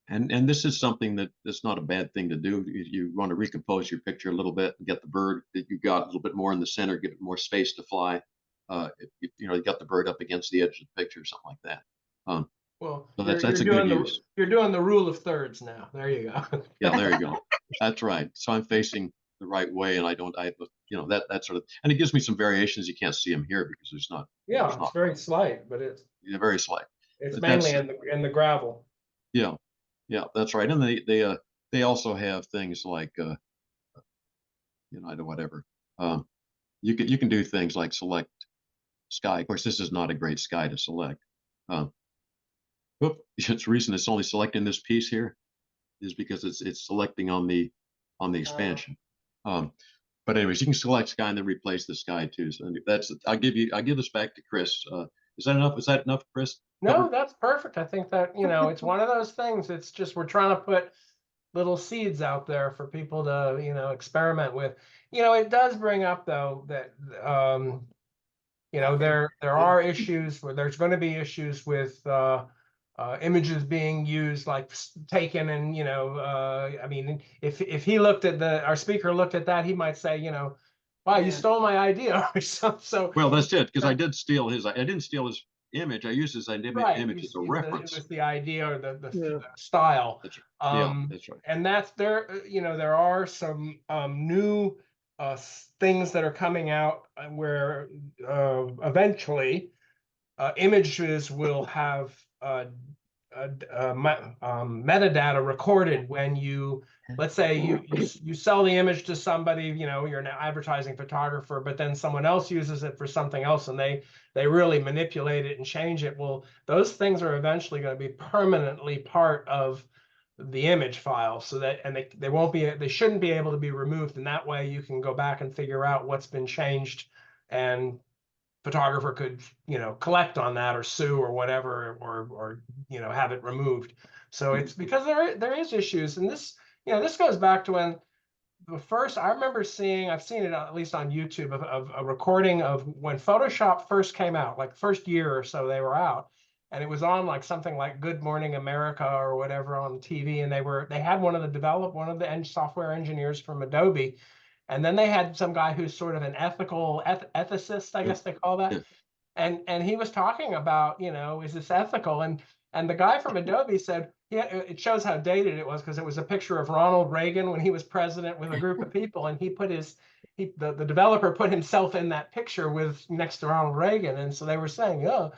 and this is something that's not a bad thing to do. You want to recompose your picture a little bit, and get the bird that you got a little bit more in the center, give it more space to fly. You got the bird up against the edge of the picture, something like that. Well, so that's a good use. You're doing the rule of thirds now. There you go. Yeah, there you go. That's right. So I'm facing the right way, and that sort of, and it gives me some variations. You can't see them here because there's not. Yeah, it's very slight, but it's very slight. It's mainly in the gravel. Yeah, that's right. And they also have things like whatever. You can do things like select sky. Of course, this is not a great sky to select. It's the reason it's only selecting this piece here is because it's selecting on the expansion. But anyways, you can select sky and then replace the sky too. So I'll give this back to Chris. Is that enough? Is that enough, Chris? No, that's perfect. I think that, it's one of those things. It's just we're trying to put little seeds out there for people to, experiment with. It does bring up though that there are issues where there's going to be issues with images being used, like taken, and I mean, if he looked at our speaker looked at that, he might say, wow, you stole my idea or something. So well, that's it, because I didn't steal his image. I used his image as a reference. It was the idea or the style. That's right. And that's there. There are some new things that are coming out where eventually images will have metadata recorded when you, let's say you sell the image to somebody, you're an advertising photographer, but then someone else uses it for something else and they really manipulate it and change it. Well, those things are eventually going to be permanently part of the image file, so that, and they shouldn't be able to be removed. And that way you can go back and figure out what's been changed, and photographer could, collect on that or sue or whatever, or have it removed. So it's because there is issues. And this, this goes back to when the first, I remember I've seen it at least on YouTube of a recording of when Photoshop first came out, like first year or so they were out. And it was on like something like Good Morning America or whatever on TV. And they had one of the software engineers from Adobe. And then they had some guy who's sort of an ethicist, I guess they call that. And he was talking about, is this ethical? And the guy from Adobe said, yeah, it shows how dated it was, because it was a picture of Ronald Reagan when he was president with a group of people. And he put the developer put himself in that picture next to Ronald Reagan. And so they were saying, oh,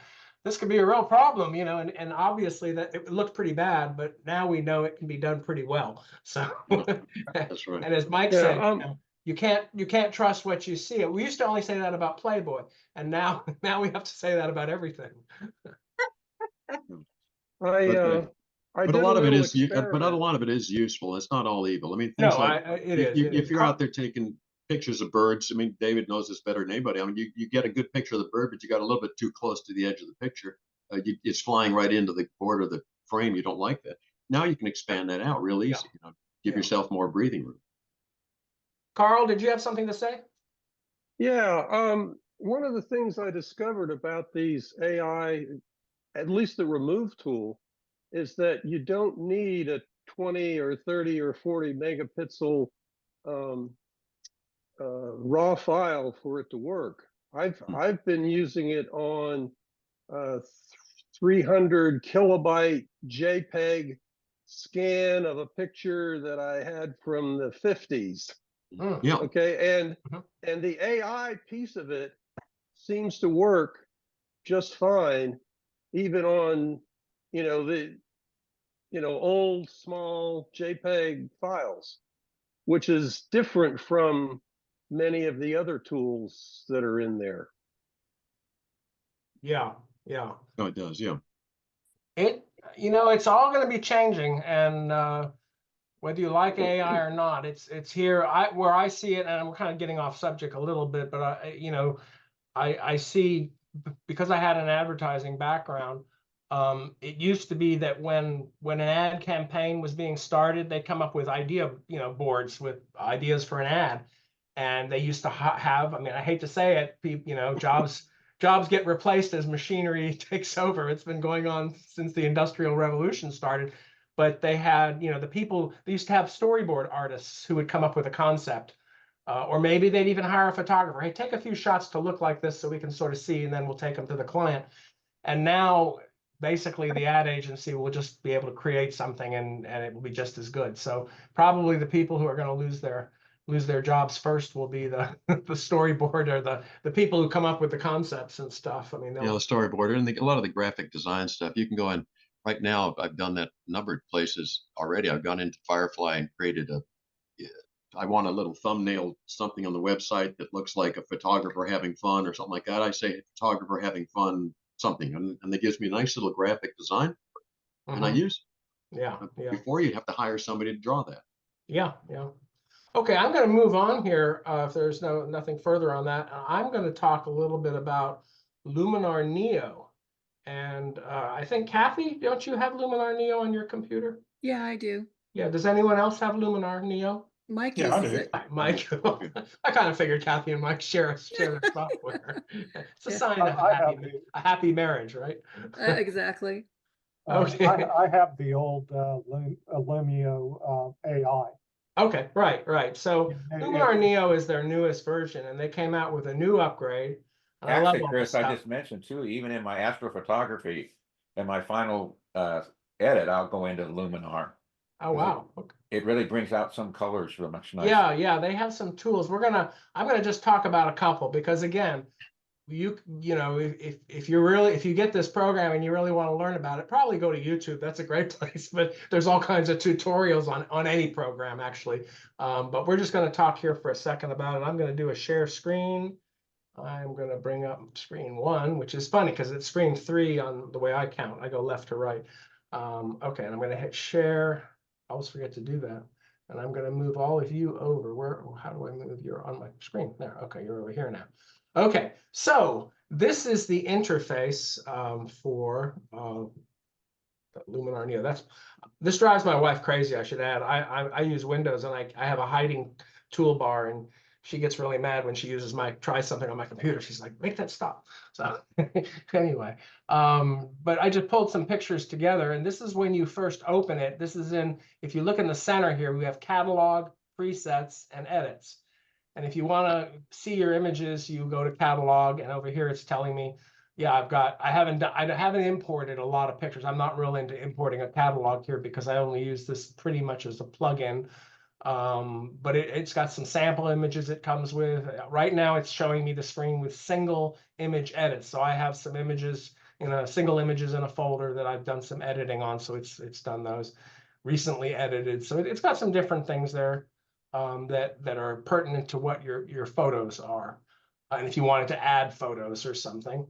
this could be a real problem, you know, and obviously that it looked pretty bad, but now we know it can be done pretty well. So, That's right. and as Mike Yeah, said, you know, you can't trust what you see. We used to only say that about Playboy, and now we have to say that about everything. I But did a lot of it little is, but a experiment. lot of it is useful. It's not all evil. I mean, No, things like if you're out there taking pictures of birds, I mean, David knows this better than anybody. I mean, you get a good picture of the bird, but you got a little bit too close to the edge of the picture. It's flying right into the border of the frame. You don't like that. Now you can expand that out real easy. You know, give yourself more breathing room. Carl, did you have something to say? Yeah, one of the things I discovered about these AI, at least the remove tool, is that you don't need a 20 or 30 or 40 megapixel raw file for it to work. I've been using it on 300 kilobyte JPEG scan of a picture that I had from the 50s. Yeah. Okay, and the AI piece of it seems to work just fine, even on the old small JPEG files, which is different from many of the other tools that are in there. Yeah. Oh, it does. Yeah. It's all going to be changing, and whether you like AI or not, it's here. Where I see it, and we're kind of getting off subject a little bit, but I see, because I had an advertising background. It used to be that when an ad campaign was being started, they come up with idea boards with ideas for an ad, and they used to have. I mean, I hate to say it, jobs get replaced as machinery takes over. It's been going on since the Industrial Revolution started. But they had, they used to have storyboard artists who would come up with a concept. Or maybe they'd even hire a photographer. Hey, take a few shots to look like this so we can sort of see, and then we'll take them to the client. And now, basically, the ad agency will just be able to create something, and it will be just as good. So probably the people who are going to lose their jobs first will be the storyboard, or the people who come up with the concepts and stuff. I mean, the storyboarder and a lot of the graphic design stuff. You can go in right now. I've done that a number of places already. I've gone into Firefly and created I want a little thumbnail, something on the website that looks like a photographer having fun or something like that. I say photographer having fun, something, and it gives me a nice little graphic design, and I use it. Yeah. Before, you'd have to hire somebody to draw that. Yeah. Okay, I'm going to move on here. If there's nothing further on that, I'm going to talk a little bit about Luminar Neo. And I think, Kathy, don't you have Luminar Neo on your computer? Yeah, I do. Yeah. Does anyone else have Luminar Neo? Mike Yeah, I uses do. it. Mike, I kind of figured Kathy and Mike share their software. It's a sign of a happy marriage, right? Exactly. Okay. I have the old Lumio AI. Okay, right. So Luminar Neo is their newest version, and they came out with a new upgrade. Actually, Chris, I just mentioned too, even in my astrophotography, in my final edit, I'll go into Luminar. Oh, wow. Okay. It really brings out some colors real much nicer. Yeah, they have some tools. I'm gonna just talk about a couple, because again, if you get this program and you really want to learn about it, probably go to YouTube. That's a great place. But there's all kinds of tutorials on any program, actually. But we're just going to talk here for a second about it. I'm going to do a share screen. I'm going to bring up screen 1, which is funny because it's screen 3 on the way I count. I go left to right. Okay, and I'm going to hit share. I always forget to do that. And I'm going to move all of you over. How do I move? You're on my screen. There. Okay, you're over here now. Okay, so this is the interface for Luminar Neo. This drives my wife crazy, I should add. I use Windows, and I have a hiding toolbar, and she gets really mad when she tries something on my computer. She's like, make that stop. So anyway, but I just pulled some pictures together, and this is when you first open it. This is if you look in the center here, we have catalog, presets, and edits. And if you want to see your images, you go to catalog, and over here it's telling me, yeah, I haven't imported a lot of pictures. I'm not really into importing a catalog here because I only use this pretty much as a plugin. But it's got some sample images it comes with. Right now it's showing me the screen with single image edits. So I have some images in a single images in a folder that I've done some editing on. So it's done those recently edited. So it's got some different things there that are pertinent to what your photos are. And if you wanted to add photos or something.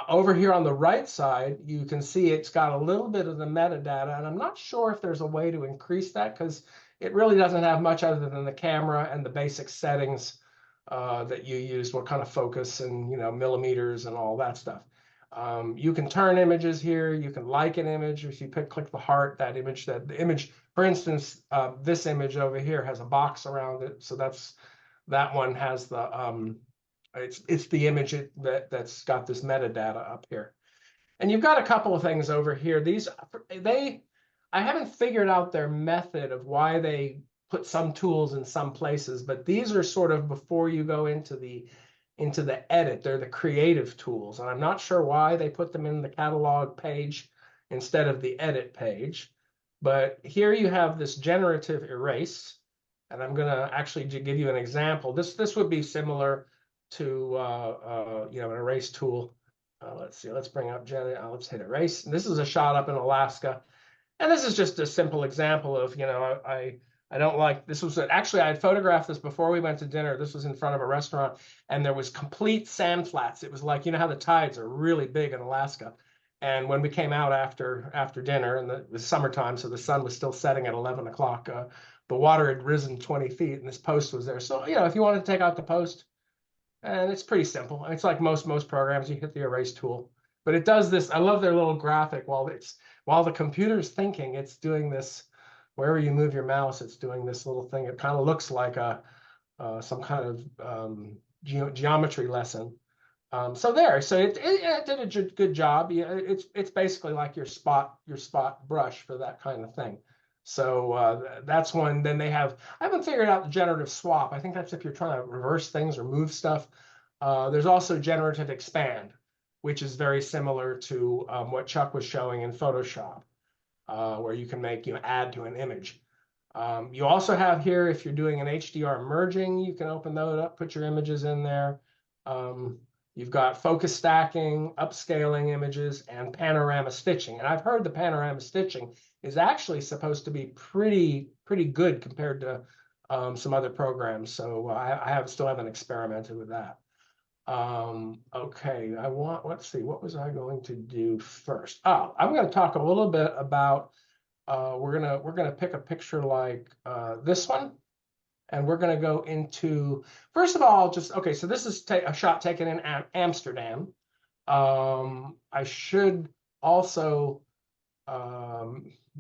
Over here on the right side, you can see it's got a little bit of the metadata, and I'm not sure if there's a way to increase that because it really doesn't have much other than the camera and the basic settings that you use, what kind of focus and millimeters and all that stuff. You can turn images here. You can like an image. If you click the heart, the image, for instance, this image over here has a box around it, so that one has the it's the image that's got this metadata up here. And you've got a couple of things over here. I haven't figured out their method of why they put some tools in some places, but these are sort of before you go into the edit. They're the creative tools. And I'm not sure why they put them in the catalog page instead of the edit page. But here you have this generative erase. And I'm going to actually give you an example. This would be similar to an erase tool. Let's see, let's bring up let's hit erase. And this is a shot up in Alaska, and this is just a simple example of I don't like this. Actually I had photographed this before we went to dinner. This was in front of a restaurant, and there was complete sand flats. It was like how the tides are really big in Alaska, and when we came out after dinner, and it was summertime, so the sun was still setting at 11 o'clock. The water had risen 20 feet, and this post was there. So if you wanted to take out the post. And it's pretty simple. It's like most programs, you hit the erase tool. But it does this. I love their little graphic. While the computer's thinking, it's doing this. Wherever you move your mouse, it's doing this little thing. It kind of looks like some kind of geometry lesson. So it did a good job. It's basically like your spot brush for that kind of thing. So that's one. Then I haven't figured out the generative swap. I think that's if you're trying to reverse things or move stuff. There's also generative expand, which is very similar to what Chuck was showing in Photoshop, where you can add to an image. You also have here, if you're doing an HDR merging, you can open those up, put your images in there. You've got focus stacking, upscaling images, and panorama stitching. And I've heard the panorama stitching is actually supposed to be pretty good compared to some other programs. So I still haven't experimented with that. Okay, let's see, what was I going to do first? Oh, I'm going to talk a little bit about, we're gonna pick a picture like this one. And we're going to go into, first of all, so this is a shot taken in Amsterdam. I should also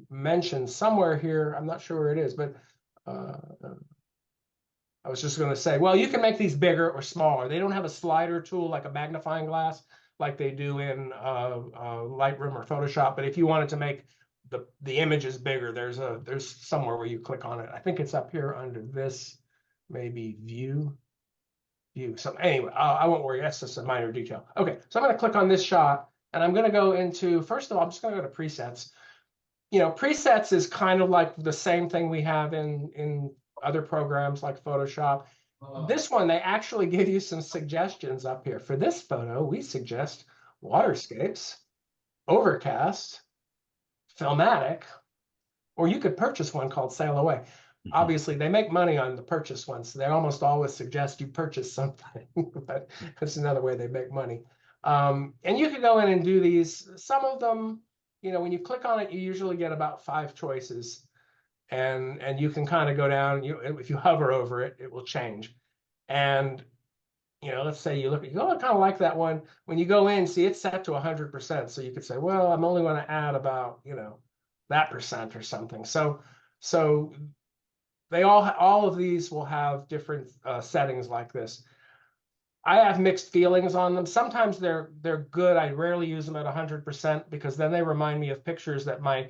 mention somewhere here, I'm not sure where it is, but I was just going to say, well, you can make these bigger or smaller. They don't have a slider tool like a magnifying glass like they do in Lightroom or Photoshop. But if you wanted to make the image is bigger, there's somewhere where you click on it. I think it's up here under this, maybe view. So anyway, I won't worry. That's just a minor detail. Okay, so I'm going to click on this shot, and I'm going to go into, first of all, I'm just going to go to presets. Presets is kind of like the same thing we have in other programs like Photoshop. This one, they actually give you some suggestions up here. For this photo, we suggest waterscapes, overcast, filmatic, or you could purchase one called Sail Away. Obviously, they make money on the purchase ones, so they almost always suggest you purchase something, but that's another way they make money. And you can go in and do these. Some of them, when you click on it, you usually get about 5 choices, and you can kind of go down. If you hover over it, it will change. And let's say you kind of like that one. When you go in, see it's set to 100%, so you could say, well, I'm only going to add about that percent or something. So they all of these will have different settings like this. I have mixed feelings on them. Sometimes they're good. I rarely use them at 100% because then they remind me of pictures that my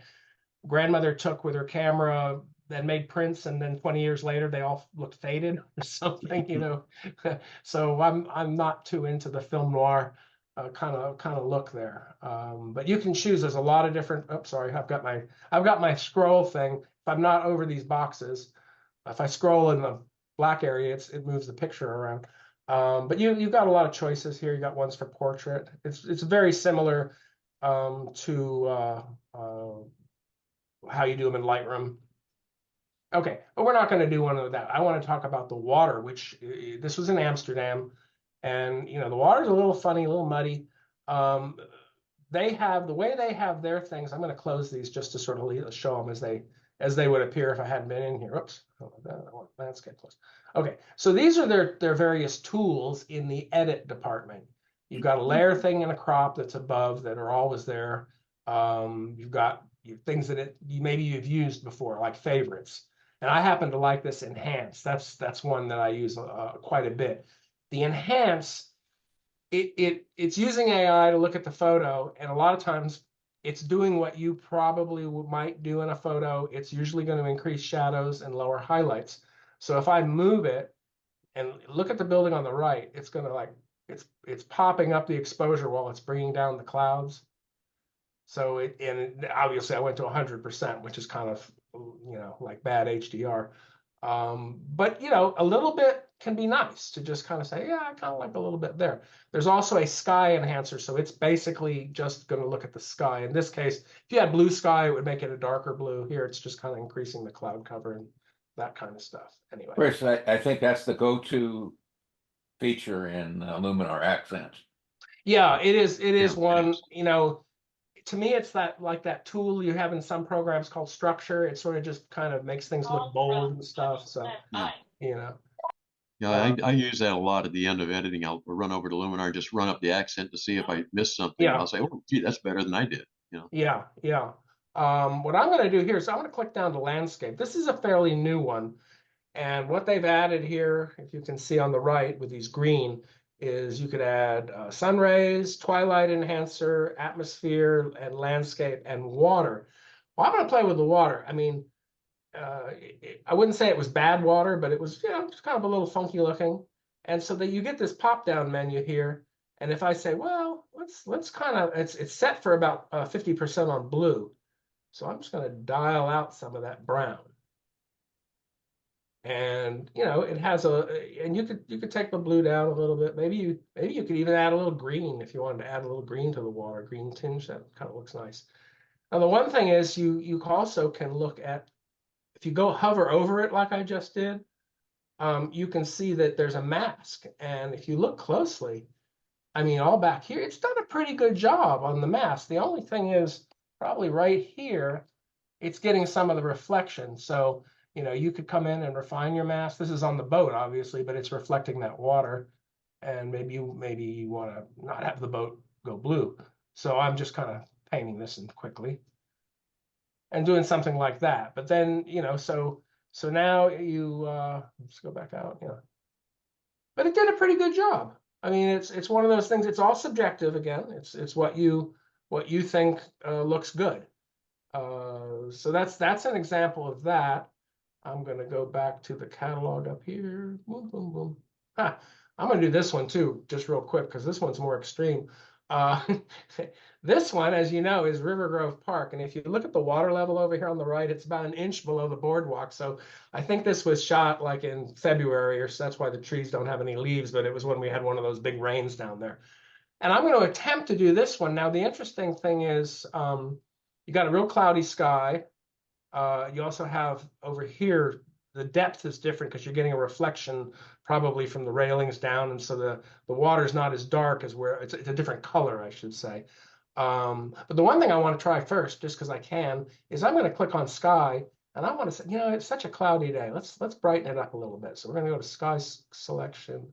grandmother took with her camera that made prints, and then 20 years later they all looked faded or something, So I'm not too into the film noir kind of look there. But you can choose. There's a lot of different. Oops, sorry. I've got my scroll thing. If I'm not over these boxes, if I scroll in the black area, it moves the picture around. But you've got a lot of choices here. You got ones for portrait. It's very similar to how you do them in Lightroom. Okay, but we're not going to do one of that. I want to talk about the water, which this was in Amsterdam, and you know the water's a little funny, a little muddy. They have the way they have their things. I'm going to close these just to sort of show them as they would appear if I hadn't been in here. Oops, I want landscape close. Okay, so these are their various tools in the edit department. You've got a layer thing and a crop that's above that are always there. You've got things that maybe you've used before, like favorites. And I happen to like this enhance. That's one that I use quite a bit. The enhance, it's using AI to look at the photo, and a lot of times it's doing what you probably might do in a photo. It's usually going to increase shadows and lower highlights. So if I move it and look at the building on the right, it's going to it's popping up the exposure while it's bringing down the clouds. So and obviously I went to 100%, which is kind of, you know, like bad HDR. But you know, a little bit can be nice to just kind of say, yeah, I kind of like a little bit there. There's also a sky enhancer, so it's basically just going to look at the sky. In this case, if you had blue sky, it would make it a darker blue. Here, it's just kind of increasing the cloud cover and that kind of stuff. Anyway, Chris, I think that's the go-to feature in Luminar Accents. yeah, it is. It is Yeah, one. it is. You know, to me, it's that tool you have in some programs called structure. It sort of just kind of makes things look bold and stuff. So, you know. Yeah, I use that a lot at the end of editing. I'll run over to Luminar and just run up the accent to see if I missed something. Yeah. I'll say, oh, gee, that's better than I did. You know. Yeah, yeah. What I'm going to do here is I'm going to click down to landscape. This is a fairly new one. And what they've added here, if you can see on the right with these green, is you could add sun rays, twilight enhancer, atmosphere, and landscape, and water. Well, I'm going to play with the water. I mean, I wouldn't say it was bad water, but it was, you know, just kind of a little funky looking. And so that you get this pop-down menu here. And if I say, well, let's kind of, it's set for about 50% on blue. So I'm just going to dial out some of that brown. And you know, it has and you could take the blue down a little bit. Maybe you could even add a little green if you wanted to add a little green to the water, green tinge. That kind of looks nice. Now the one thing is you also can look at, if you go hover over it like I just did, you can see that there's a mask. And if you look closely, I mean, all back here, it's done a pretty good job on the mask. The only thing is probably right here, it's getting some of the reflection. So, you know, you could come in and refine your mask. This is on the boat, obviously, but it's reflecting that water. And maybe you want to not have the boat go blue. So I'm just kind of painting this in quickly and doing something like that. But then, you know, so now you let's go back out, you know. But it did a pretty good job. I mean, it's one of those things. It's all subjective again. It's what you think looks good. So that's an example of that. I'm going to go back to the catalog up here. Boom, boom, boom. I'm going to do this one too, just real quick, because this one's more extreme. This one, as you know, is River Grove Park. And if you look at the water level over here on the right, it's about an inch below the boardwalk. So I think this was shot like in February, or so that's why the trees don't have any leaves, but it was when we had one of those big rains down there. And I'm going to attempt to do this one. Now, the interesting thing is you got a real cloudy sky. You also have over here, the depth is different because you're getting a reflection probably from the railings down. And so the water's not as dark as where it's a different color, I should say. But the one thing I want to try first, just because I can, is I'm going to click on sky. And I want to say, you know, it's such a cloudy day. Let's brighten it up a little bit. So we're going to go to sky selection.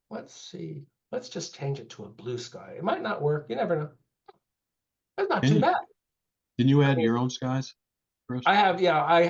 Let's see. Let's just change it to a blue sky. It might not work. You never know. That's not too bad. Can you add your own skies, Chris? I have, yeah, I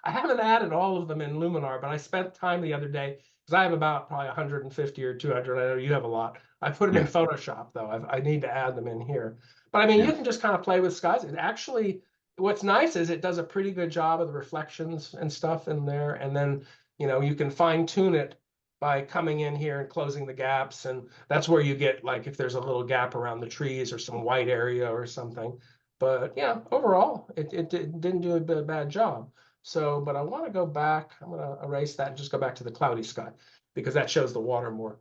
haven't added all of them in Luminar, but I spent time the other day because I have about probably 150 or 200. I know you have a lot. I put them in Photoshop though. I need to add them in here. But I mean, you can just kind of play with skies. It actually, what's nice is it does a pretty good job of the reflections and stuff in there. And then, you know, you can fine tune it by coming in here and closing the gaps. And that's where you get, like, if there's a little gap around the trees or some white area or something. But yeah, overall, it didn't do a bad job. So, but I want to go back. I'm going to erase that and just go back to the cloudy sky, because that shows the water more.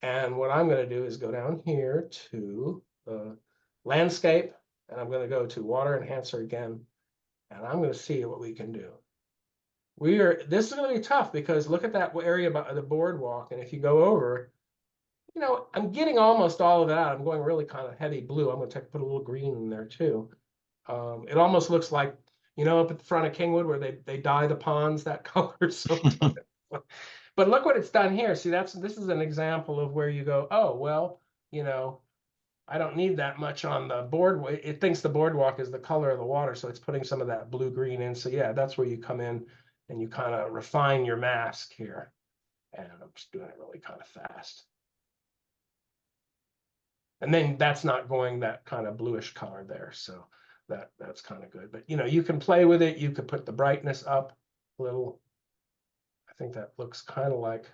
And what I'm going to do is go down here to landscape, and I'm going to go to water enhancer again, and I'm going to see what we can do. This is going to be tough because look at that area by the boardwalk, and if you go over, you know, I'm getting almost all of it out. I'm going really kind of heavy blue. I'm going to put a little green in there too. It almost looks like, you know, up at the front of Kingwood where they dye the ponds that color sometimes. But look what it's done here. See, this is an example of where you go, oh, well, you know, I don't need that much on the board. It thinks the boardwalk is the color of the water, so it's putting some of that blue-green in. So yeah, that's where you come in and you kind of refine your mask here. And I'm just doing it really kind of fast. And then that's not going that kind of bluish color there. So that's kind of good. But, you know, you can play with it. You could put the brightness up a little. I think that looks kind of like,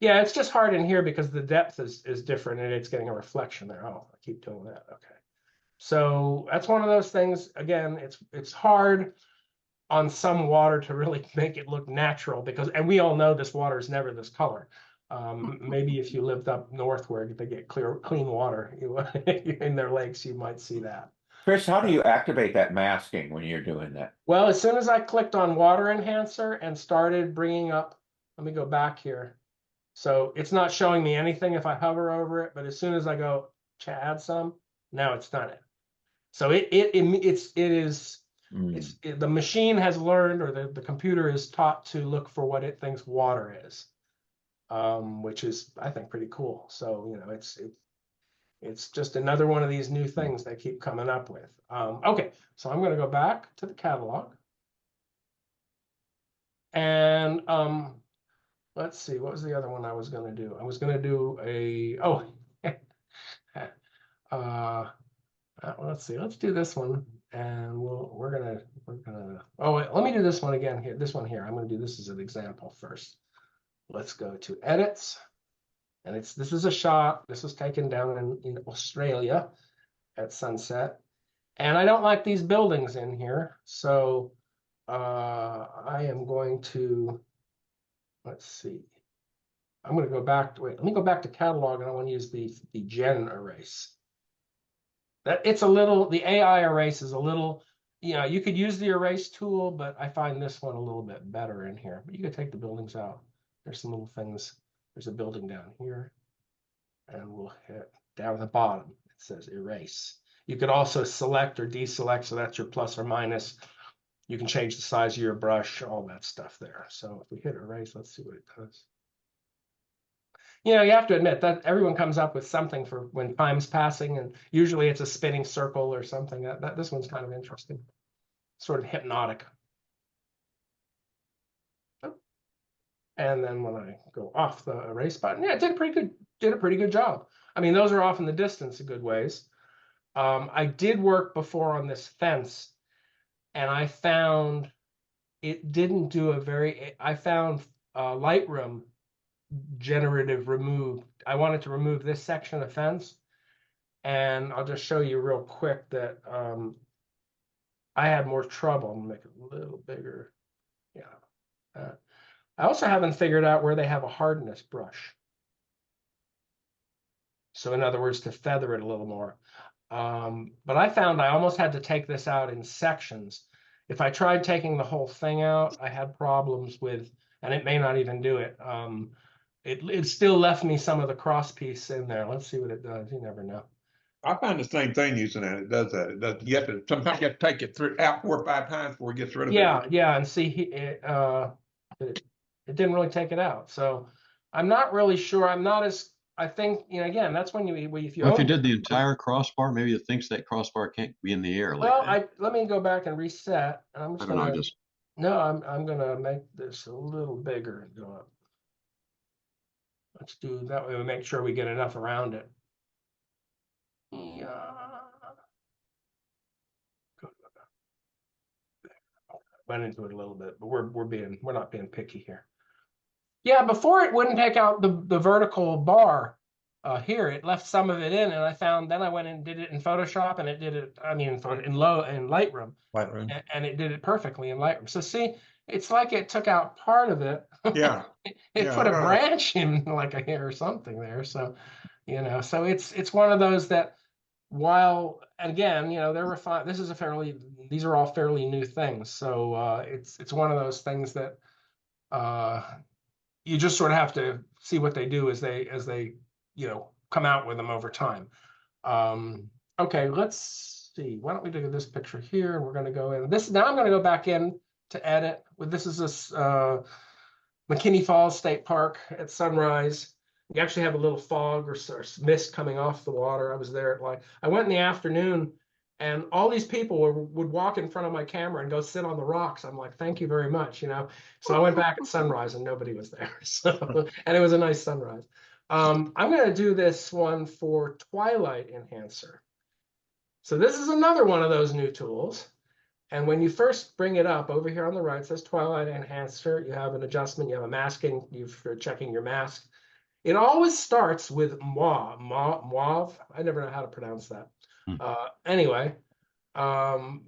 yeah, it's just hard in here because the depth is different and it's getting a reflection there. Oh, I keep doing that. Okay. So that's one of those things. Again, it's hard on some water to really make it look natural because, and we all know this water is never this color. Maybe if you lived up north where they get clean water in their lakes, you might see that. Chris, how do you activate that masking when you're doing that? Well, as soon as I clicked on water enhancer and started bringing up, let me go back here. So it's not showing me anything if I hover over it, but as soon as I go to add some, now it's done it. So the machine has learned, or the computer is taught to look for what it thinks water is, which is, I think, pretty cool. So, you know, it's just another one of these new things they keep coming up with. Okay, so I'm going to go back to the catalog. And let's see, what was the other one I was going to do? I was going to do let's see, let's do this one. And we're gonna let me do this one again here. This one here. I'm going to do this as an example first. Let's go to edits. And this is a shot. This was taken down in Australia at sunset. And I don't like these buildings in here. So I am going to, let's see. I'm going to go back to, let me go back to catalog, and I want to use the gen erase. The AI erase is a little, you know, you could use the erase tool, but I find this one a little bit better in here. But you could take the buildings out. There's some little things. There's a building down here. And we'll hit down at the bottom. It says erase. You could also select or deselect, so that's your plus or minus. You can change the size of your brush, all that stuff there. So if we hit erase, let's see what it does. You know, you have to admit that everyone comes up with something for when time's passing, and usually it's a spinning circle or something. This one's kind of interesting, sort of hypnotic. And then when I go off the erase button, yeah, it did a pretty good job. I mean, those are off in the distance a good ways. I did work before on this fence, and I found it didn't do I found Lightroom generative remove. I wanted to remove this section of fence, and I'll just show you real quick that I had more trouble. I'm gonna make it a little bigger. Yeah. I also haven't figured out where they have a hardness brush. So in other words, to feather it a little more. But I found I almost had to take this out in sections. If I tried taking the whole thing out, I had problems with, and it may not even do it. It still left me some of the cross piece in there. Let's see what it does. You never know. I find the same thing using that. It does that. Sometimes you have to take it out 4 or 5 times before it gets rid of it. Yeah, and see, it didn't really take it out. So I'm not really sure. I think, you know, again, that's when if you did the entire crossbar, maybe it thinks that crossbar can't be in the air like that. Let me go back and reset. I'm gonna make this a little bigger and go up. Let's do that way. We make sure we get enough around it. Yeah. Went into it a little bit, but we're not being picky here. Yeah, before it wouldn't take out the vertical bar. here. It left some of it in, and I found, then I went and did it in Photoshop, and it did it, I mean, in Lightroom, Lightroom. and it did it perfectly in Lightroom. So see, it's like it took out part of it. Yeah. It Yeah, put I a know. branch in like a hair or something there. So, so it's one of those that, while, again, they're refined. These are all fairly new things. So it's one of those things that you just sort of have to see what they do as they come out with them over time. Okay, let's see. Why don't we do this picture here, and we're going to go in this. Now I'm going to go back in to edit. This is this McKinney Falls State Park at sunrise. You actually have a little fog or mist coming off the water. I was there at I went in the afternoon, and all these people would walk in front of my camera and go sit on the rocks. I'm like, thank you very much, So I went back at sunrise and nobody was there. So, and it was a nice sunrise. I'm going to do this one for Twilight Enhancer. So this is another one of those new tools. And when you first bring it up, over here on the right, it says Twilight Enhancer. You have an adjustment, you have a masking, you're checking your mask. It always starts with mauve. I never know how to pronounce that. Anyway, I'm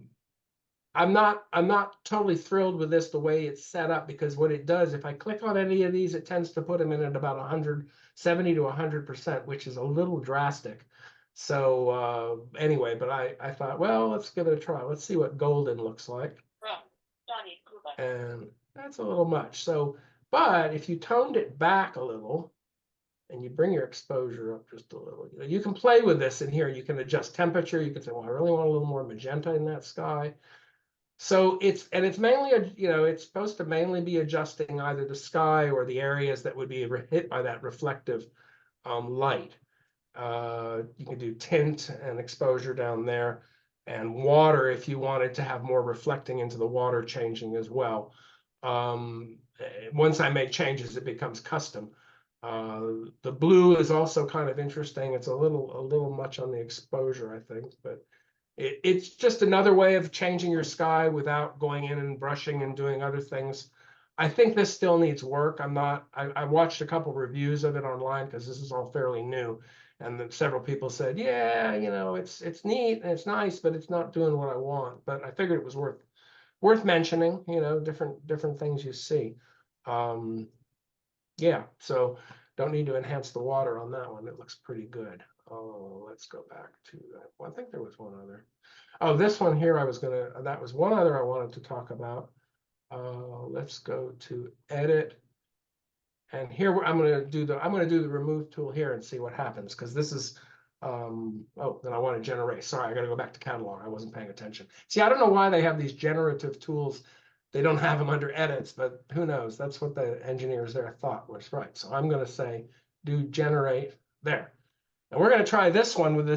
not totally thrilled with this, the way it's set up, because what it does, if I click on any of these, it tends to put them in at about 170 to 100%, which is a little drastic. So anyway, but I thought, well, let's give it a try. Let's see what golden looks like. And that's a little much. So, but if you toned it back a little, and you bring your exposure up just a little, you can play with this in here. You can adjust temperature. You can say, well, I really want a little more magenta in that sky. So it's mainly, it's supposed to mainly be adjusting either the sky or the areas that would be hit by that reflective light. You can do tint and exposure down there, and water if you wanted to have more reflecting into the water changing as well. Once I make changes, it becomes custom. The blue is also kind of interesting. It's a little much on the exposure, I think, but it's just another way of changing your sky without going in and brushing and doing other things. I think this still needs work. I watched a couple reviews of it online because this is all fairly new. And several people said, yeah, it's neat and it's nice, but it's not doing what I want. But I figured it was worth mentioning, different things you see. Yeah, so don't need to enhance the water on that one. It looks pretty good. Oh, let's go back to that. Well, I think there was one other. Oh, this one here, that was one other I wanted to talk about. Let's go to edit. And here I'm going to do the remove tool here and see what happens, because this is, then I want to generate. Sorry, I got to go back to catalog. I wasn't paying attention. See, I don't know why they have these generative tools. They don't have them under edits, but who knows? That's what the engineers there thought was right. So I'm going to say, do generate there. And we're going to try this one with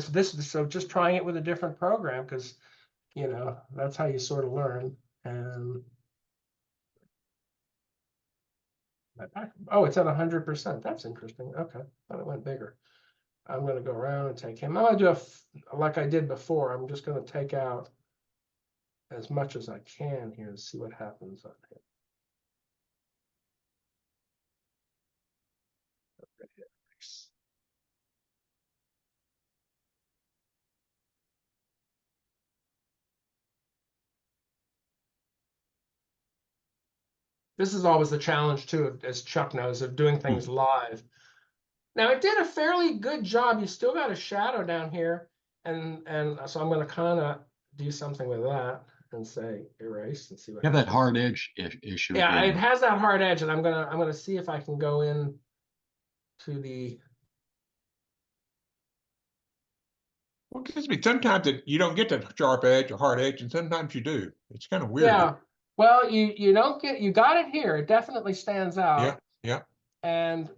so just trying it with a different program, because, that's how you sort of learn. And oh, it's at 100%. That's interesting. Okay, thought it went bigger. I'm going to go around and take him. I'm going to do like I did before. I'm just going to take out as much as I can here and see what happens on him. This is always the challenge too, as Chuck knows, of doing things live. Now it did a fairly good job. You still got a shadow down here, and so I'm going to kind of do something with that and say erase and see what. You have that hard edge issue. Yeah, it has that hard edge, and I'm gonna see if I can go in to the. Well, it gives me sometimes that you don't get that sharp edge or hard edge, and sometimes you do. It's kind of weird. Yeah, well, you don't get, you got it here. It definitely stands out. Yeah, yeah. And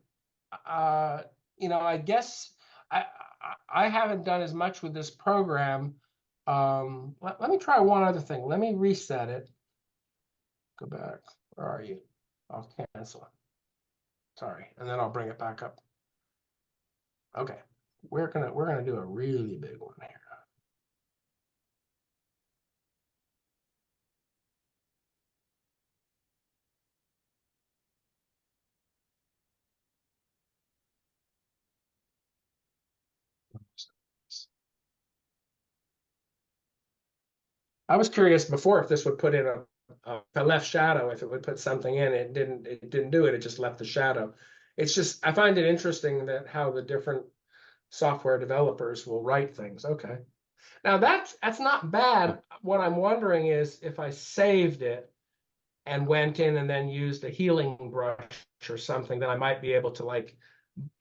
I guess I haven't done as much with this program. Let me try one other thing. Let me reset it. Go back. Where are you? I'll cancel it. Sorry, and then I'll bring it back up. Okay, we're gonna do a really big one here. I was curious before if this would put in a left shadow, if it would put something in. It didn't do it. It just left the shadow. It's just, I find it interesting that how the different software developers will write things. Okay. Now that's not bad. What I'm wondering is if I saved it and went in and then used a healing brush or something, then I might be able to like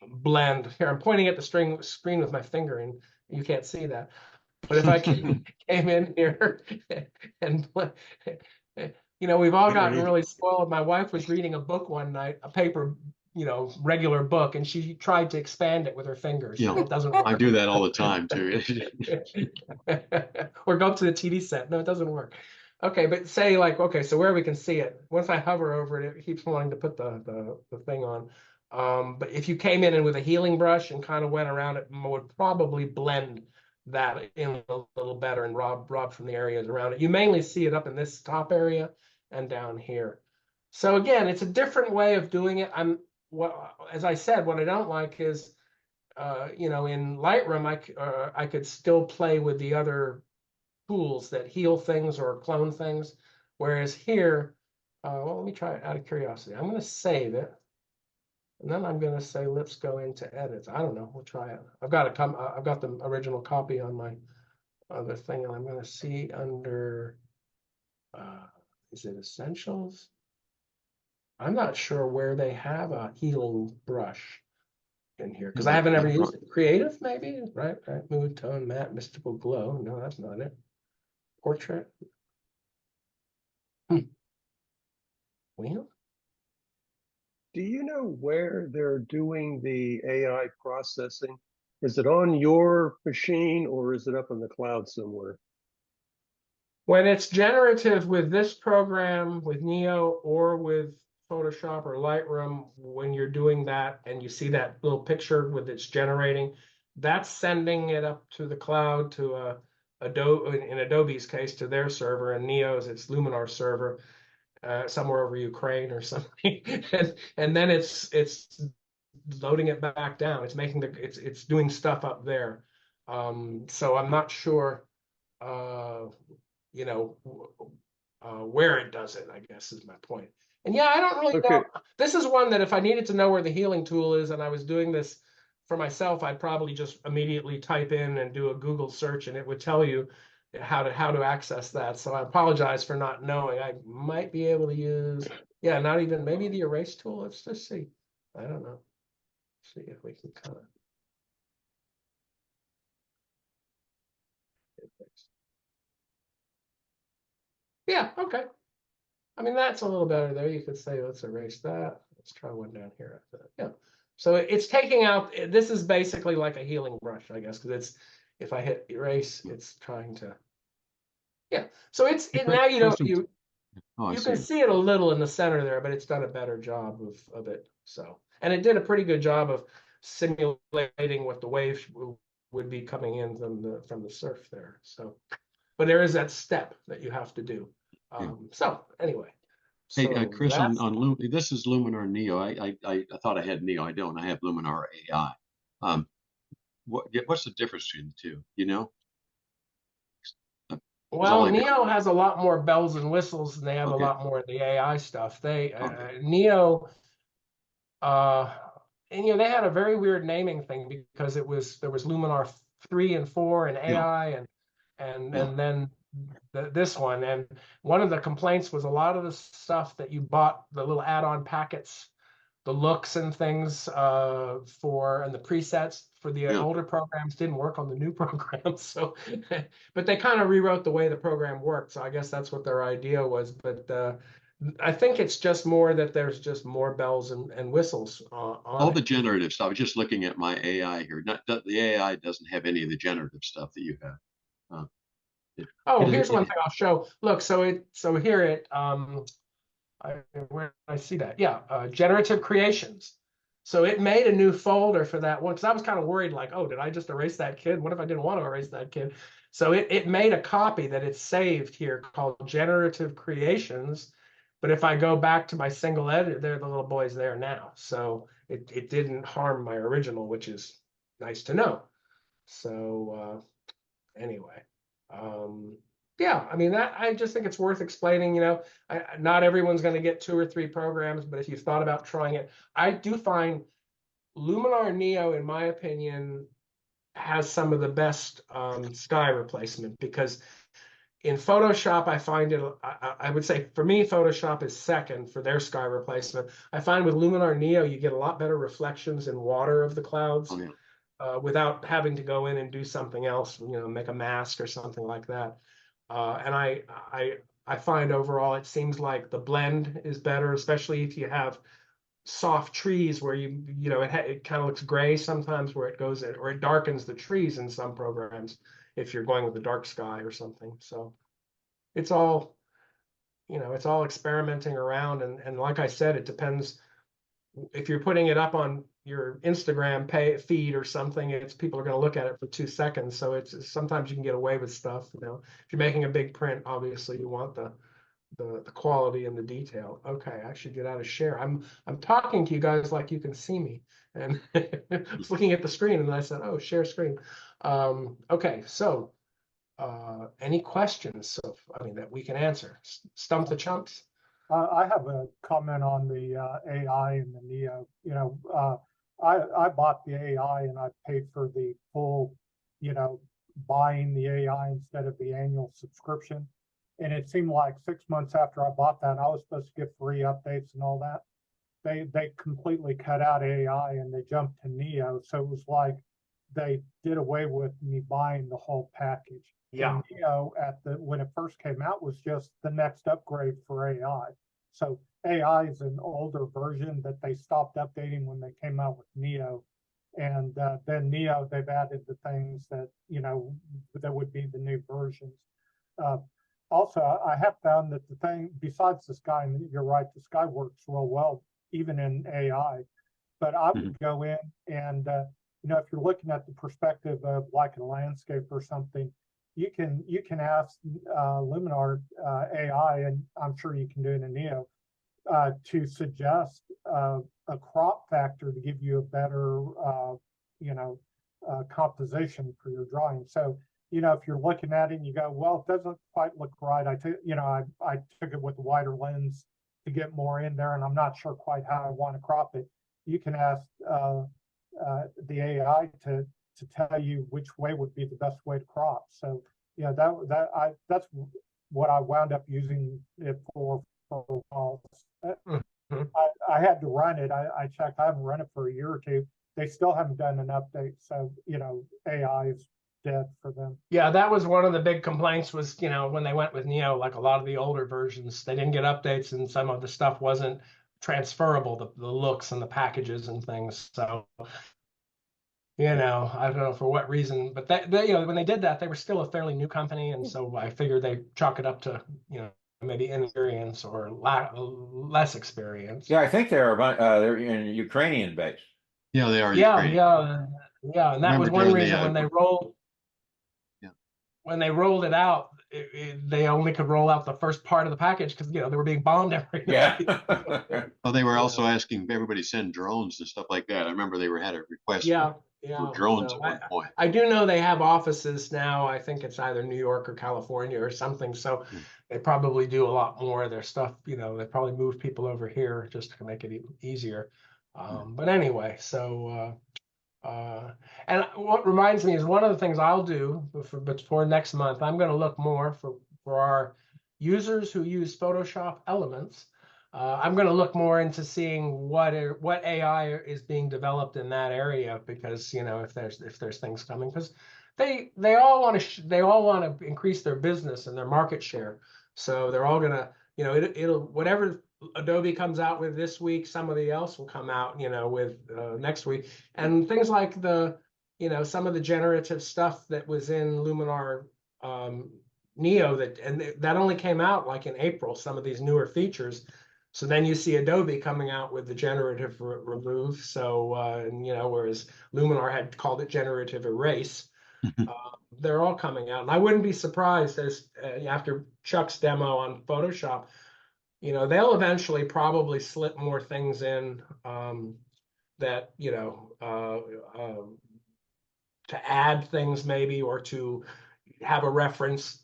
blend. Here, I'm pointing at the screen with my finger and you can't see that. But if I came in here and, we've all gotten really spoiled. My wife was reading a book one night, a paper, regular book, and she tried to expand it with her fingers. Yeah, It doesn't work. I do that all the time too. Or go up to the TD set. No, it doesn't work. Okay, but say like, okay, so where we can see it, once I hover over it, it keeps wanting to put the thing on. But if you came in and with a healing brush and kind of went around it, would probably blend that in a little better and rob from the areas around it. You mainly see it up in this top area and down here. So again, it's a different way of doing it. As I said, what I don't like is, in Lightroom, I could still play with the other tools that heal things or clone things. Whereas here, well, let me try it out of curiosity. I'm going to save it. And then I'm going to say, let's go into edits. I don't know. We'll try it. I've got the original copy on my other thing, and I'm going to see under, is it essentials? I'm not sure where they have a healing brush in here because I haven't ever used it. Creative, maybe, right? Mood, tone, matte, mystical glow. No, that's not it. Portrait. Well, Do you know where they're doing the AI processing? Is it on your machine or is it up in the cloud somewhere? when it's generative with this program, with Neo or with Photoshop or Lightroom, when you're doing that and you see that little picture with it's generating, that's sending it up to the cloud to Adobe, in Adobe's case, to their server, and Neo's it's Luminar's server, somewhere over Ukraine or something, and then it's loading it back down. It's making it's doing stuff up there. So I'm not sure, where it does it, I guess is my point. And yeah, I don't really know. This is one that if I needed to know where the healing tool is and I was doing this for myself, I'd probably just immediately type in and do a Google search and it would tell you how to access that. So I apologize for not knowing. I might be able to use, not even maybe the erase tool. Let's just see. I don't know. See if we can kind of. Yeah, okay. I mean, that's a little better there. You could say, let's erase that. Let's try one down here. Yeah. So it's taking out, this is basically like a healing brush, I guess, because if I hit erase, it's trying to, So now you can see it a little in the center there, but it's done a better job of it. So, and it did a pretty good job of simulating what the wave would be coming in from the surf there. So, but there is that step that you have to do. So anyway. Hey, Chris, on this is Luminar Neo. I thought I had Neo. I don't. I have Luminar AI. What's the difference between the two? You know? Well, Neo has a lot more bells and whistles, and they have a lot more of the AI stuff. Neo, and they had a very weird naming thing because there was Luminar 3 and 4 and AI and then this one. And one of the complaints was a lot of the stuff that you bought, the little add-on packets, the looks and things and the presets for the older programs didn't work on the new programs. So, but they kind of rewrote the way the program worked. So I guess that's what their idea was. But I think it's just more that there's just more bells and whistles on all the generative stuff. Just looking at my AI here, the AI doesn't have any of the generative stuff that you have. Here's one thing I'll show. Look, so here where I see that, generative creations. So it made a new folder for that one because I was kind of worried, like, oh, did I just erase that kid? What if I didn't want to erase that kid? So it made a copy that it's saved here called generative creations. But if I go back to my single edit, the little boy's there now. So it didn't harm my original, which is nice to know. So anyway, Yeah, I mean that I just think it's worth explaining. Not everyone's going to get 2 or 3 programs, but if you've thought about trying it, I do find Luminar Neo, in my opinion, has some of the best sky replacement, because in Photoshop, I find it, I would say for me, Photoshop is second for their sky replacement. I find with Luminar Neo, you get a lot better reflections in water of the clouds without having to go in and do something else, make a mask or something like that. And I find overall, it seems like the blend is better, especially if you have soft trees where it kind of looks gray sometimes where it goes in, or it darkens the trees in some programs if you're going with the dark sky or something. So it's all experimenting around, and like I said, it depends if you're putting it up on your Instagram feed or something. It's people are going to look at it for 2 seconds, so it's sometimes you can get away with stuff. If you're making a big print, obviously you want the quality and the detail. Okay, I should get out of share. I'm talking to you guys like you can see me, and I was looking at the screen, and I said, "Oh, share screen." Okay, so any questions that we can answer? Stump the chumps. I have a comment on the AI and the Neo. I bought the AI and I paid for the full, buying the AI instead of the annual subscription. And it seemed like 6 months after I bought that, I was supposed to get free updates and all that. They completely cut out AI and they jumped to Neo. So it was like they did away with me buying the whole package. Yeah. And Neo when it first came out was just the next upgrade for AI. So AI is an older version that they stopped updating when they came out with Neo. And then Neo, they've added the things that, that would be the new versions. Also, I have found that the thing, besides the sky, and you're right, the sky works real well, even in AI. But I would go in and, if you're looking at the perspective of like a landscape or something, you can ask Luminar AI, and I'm sure you can do it in Neo, to suggest a crop factor to give you a better, composition for your drawing. So, if you're looking at it and you go, well, it doesn't quite look right. I took it with a wider lens to get more in there, and I'm not sure quite how I want to crop it. You can ask the AI to tell you which way would be the best way to crop. So, that's what I wound up using it for a while. I had to run it. I checked. I haven't run it for a year or two. They still haven't done an update. So, AI is dead for them. Yeah, that was one of the big complaints was, when they went with Neo, like a lot of the older versions, they didn't get updates and some of the stuff wasn't transferable, the looks and the packages and things. So, I don't know for what reason, but when they did that, they were still a fairly new company. And so I figured they chalk it up to, maybe inexperience or less experience. Yeah, I think they're in Ukrainian base. Yeah, they are. Yeah, Ukrainian. yeah. And that was one reason when they rolled. When they rolled it out, they only could roll out the first part of the package because they were being bombed every night. Yeah. Well, they were also asking everybody to send drones and stuff like that. I remember they had a request for drones at one point. I do know they have offices now. I think it's either New York or California or something. So they probably do a lot more of their stuff. They probably move people over here just to make it easier. But anyway, so. And what reminds me is one of the things I'll do before next month, I'm going to look more for our users who use Photoshop elements. I'm going to look more into seeing what AI is being developed in that area, because if there's things coming, because they all want to increase their business and their market share. So they're all going to it'll whatever Adobe comes out with this week, somebody else will come out, with next week. And things like some of the generative stuff that was in Luminar Neo that only came out like in April, some of these newer features. So then you see Adobe coming out with the generative remove. So, whereas Luminar had called it generative erase, they're all coming out. And I wouldn't be surprised after Chuck's demo on Photoshop, they'll eventually probably slip more things in that, to add things maybe, or to have a reference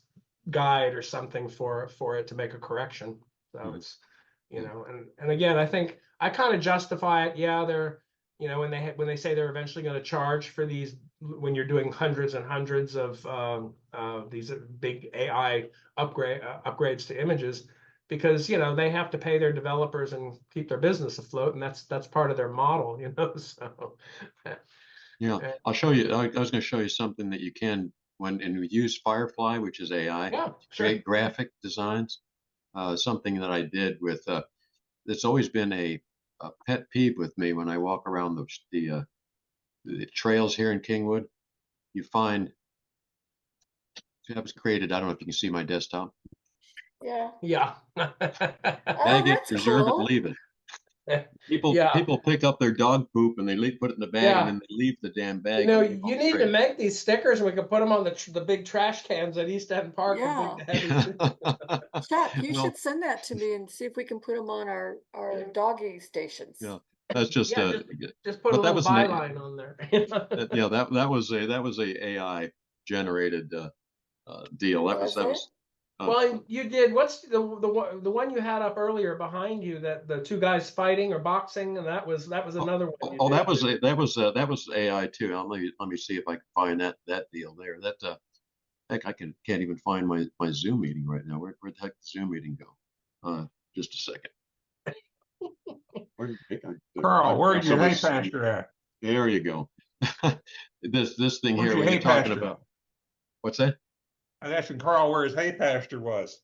guide or something for it to make a correction. So Mhm. it's, and again, I think I kind of justify it. Yeah, they're, when they say they're eventually going to charge for these, when you're doing hundreds and hundreds of these big AI upgrades to images, because they have to pay their developers and keep their business afloat, and that's part of their model, So Yeah, I'll show you. I was going to show you something that you can and we use Firefly, which is AI, yeah, to sure. create graphic designs. Something that I did with. It's always been a pet peeve with me when I walk around the trails here in Kingwood. You find that was created. I don't know if you can see my desktop. Yeah. Yeah. Oh, Bag it, that's preserve it, cool. leave it. People Yeah. people pick up their dog poop and they put it in the bag and Yeah. then they leave the damn bag. You need to make these stickers, and we could put them on the big trash cans at East End Park. Yeah. The big heavy. Chuck, you Well, should send that to me and see if we can put them on our doggy stations. yeah, that's just Yeah, just put a but that little was byline on there. yeah, that was a AI generated deal. Was it? Well, you did. What's the one you had up earlier behind you, that the two guys fighting or boxing, and that was another one. You did. That was AI too. Let me see if I can find that deal there. Heck, I can't even find my Zoom meeting right now. Where the heck did the Zoom meeting go? Just a second. Where did Carl, where's your hay somebody's- pasture at? There you go. This thing Where's here your we're hay talking pasture? about. What's that? I was asking Carl where his hay pasture was.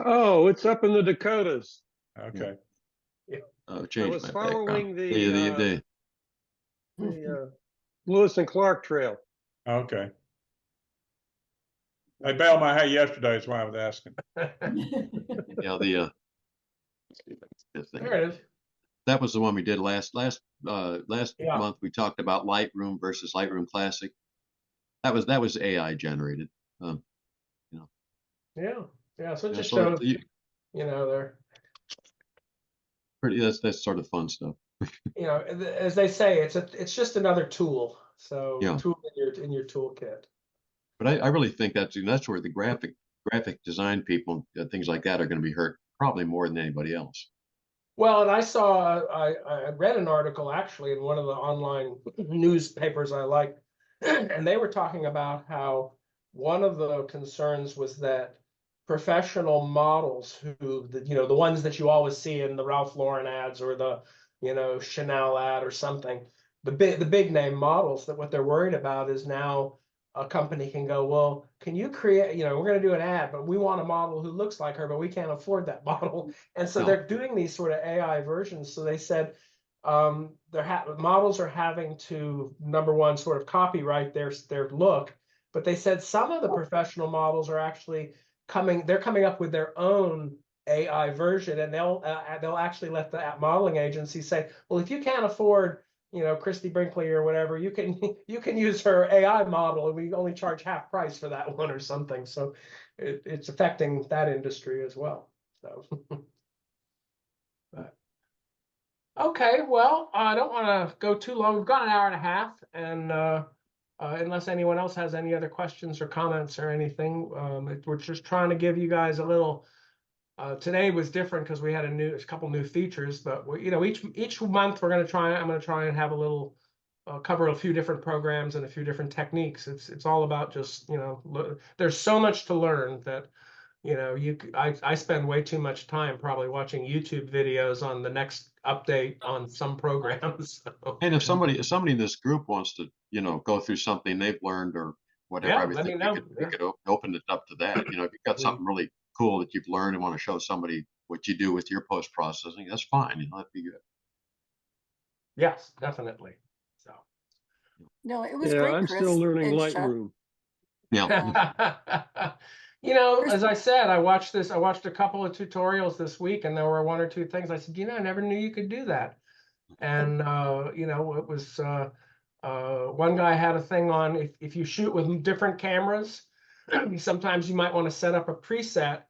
Oh, it's up in the Dakotas. Okay. I Change was my following background. the Lewis and Clark Trail. Okay. I baled my hay yesterday, that's why I was asking. Yeah, this thing. There it is. That was the one we did last Yeah. month. We talked about Lightroom versus Lightroom Classic. That was AI generated. Yeah. So it just so shows, they're, pretty. That's sort of fun stuff. as they say, it's just another tool. So Yeah. tool in your toolkit. But I really think that's where the graphic design people, things like that, are going to be hurt probably more than anybody else. Well, and I read an article actually in one of the online newspapers I like, and they were talking about how one of the concerns was that professional models the ones that you always see in the Ralph Lauren ads or the, Chanel ad or something, the big name models, that what they're worried about is now a company can go, well, can you create, we're going to do an ad, but we want a model who looks like her, but we can't afford that model. And so they're doing these sort of AI versions. So they said models are having to, number one, sort of copyright their look, but they said some of the professional models are actually they're coming up with their own AI version, and they'll actually let the modeling agency say, well, if you can't afford, Christy Brinkley or whatever, you can use her AI model, and we only charge half price for that one or something. So it's affecting that industry as well. So, but, okay, well, I don't want to go too long. We've got an hour and a half, and unless anyone else has any other questions or comments or anything, we're just trying to give you guys a little. Today was different because we had a couple new features, but each month I'm going to try and have a little cover a few different programs and a few different techniques. It's all about just there's so much to learn that I spend way too much time probably watching YouTube videos on the next update on some programs. So. And if somebody in this group wants to go through something they've learned or whatever, Yeah, I would let think me know. we could open it up to that. If you've got something really cool that you've learned and want to show somebody what you do with your post processing, that's fine. That'd be good. Yes, definitely. So. No, it was great, I'm Chris. still learning and Chuck. Lightroom. Yeah. As I said, I watched a couple of tutorials this week, and there were one or two things I said, I never knew you could do that. And it was one guy had a thing on if you shoot with different cameras, sometimes you might want to set up a preset,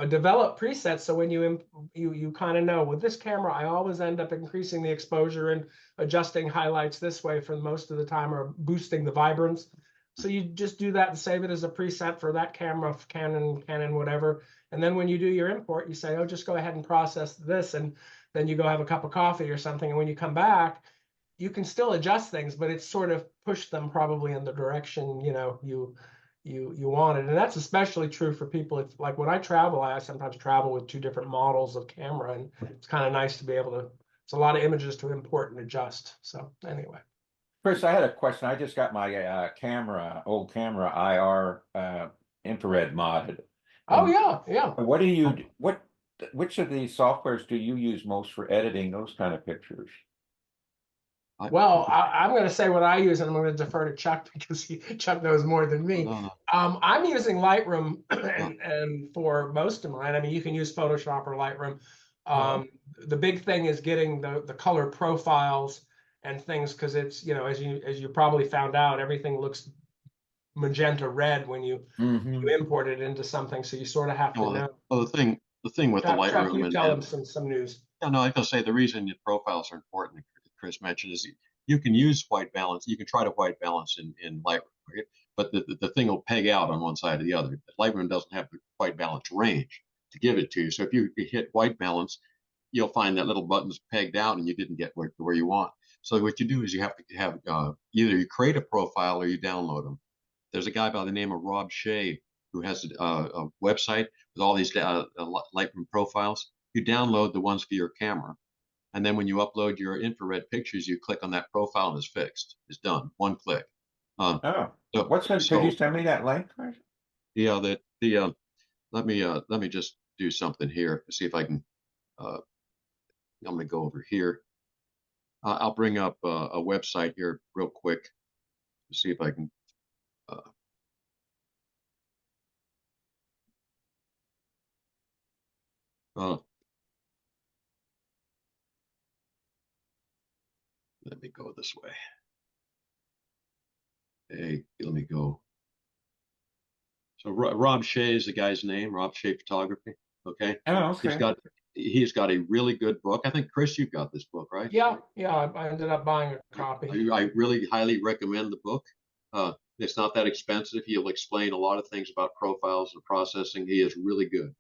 develop presets, so when you kind of know, with this camera I always end up increasing the exposure and adjusting highlights this way for most of the time, or boosting the vibrance. So you just do that and save it as a preset for that camera, Canon, whatever. And then when you do your import, you say, oh, just go ahead and process this. And then you go have a cup of coffee or something. And when you come back, you can still adjust things, but it's sort of pushed them probably in the direction, you want it. And that's especially true for people. If like when I travel, I sometimes travel with 2 different models of camera, and it's kind of nice to be able to, it's a lot of images to import and adjust. So anyway. Chris, I had a question. I just got my old camera IR infrared modded. Oh yeah. What which of these softwares do you use most for editing those kind of pictures? Well, I'm going to say what I use, and I'm going to defer to Chuck because Chuck knows more than me. No. I'm using Lightroom and for most of mine. I mean, you can use Photoshop or Lightroom. The big thing is getting the color profiles and things, because it's, as you probably found out, everything looks magenta red when you import it into something. So you sort of have to know. Well, the thing with Chuck, the Lightroom you tell them some news. No, I was going to say the reason the profiles are important, Chris mentioned, is you can use white balance. You can try to white balance in Lightroom, right? But the thing will peg out on one side or the other. Lightroom doesn't have the white balance range to give it to you. So if you hit white balance, you'll find that little button's pegged out and you didn't get where you want. So what you do is you have to have either you create a profile or you download them. There's a guy by the name of Rob Shea who has a website with all these Lightroom profiles. You download the ones for your camera, and then when you upload your infrared pictures, you click on that profile and it's fixed. It's done. One click. Could you send me that link? Yeah, let me just do something here. See if I can. I'm going to go over here. I'll bring up a website here real quick to see if I can. Let me go this way. Hey, let me go. So Rob Shea is the guy's name, Rob Shea Photography. Okay. Oh, okay. He's got a really good book. I think, Chris, you've got this book, right? Yeah. I ended up buying a copy. I really highly recommend the book. It's not that expensive. He'll explain a lot of things about profiles and processing. He is really good.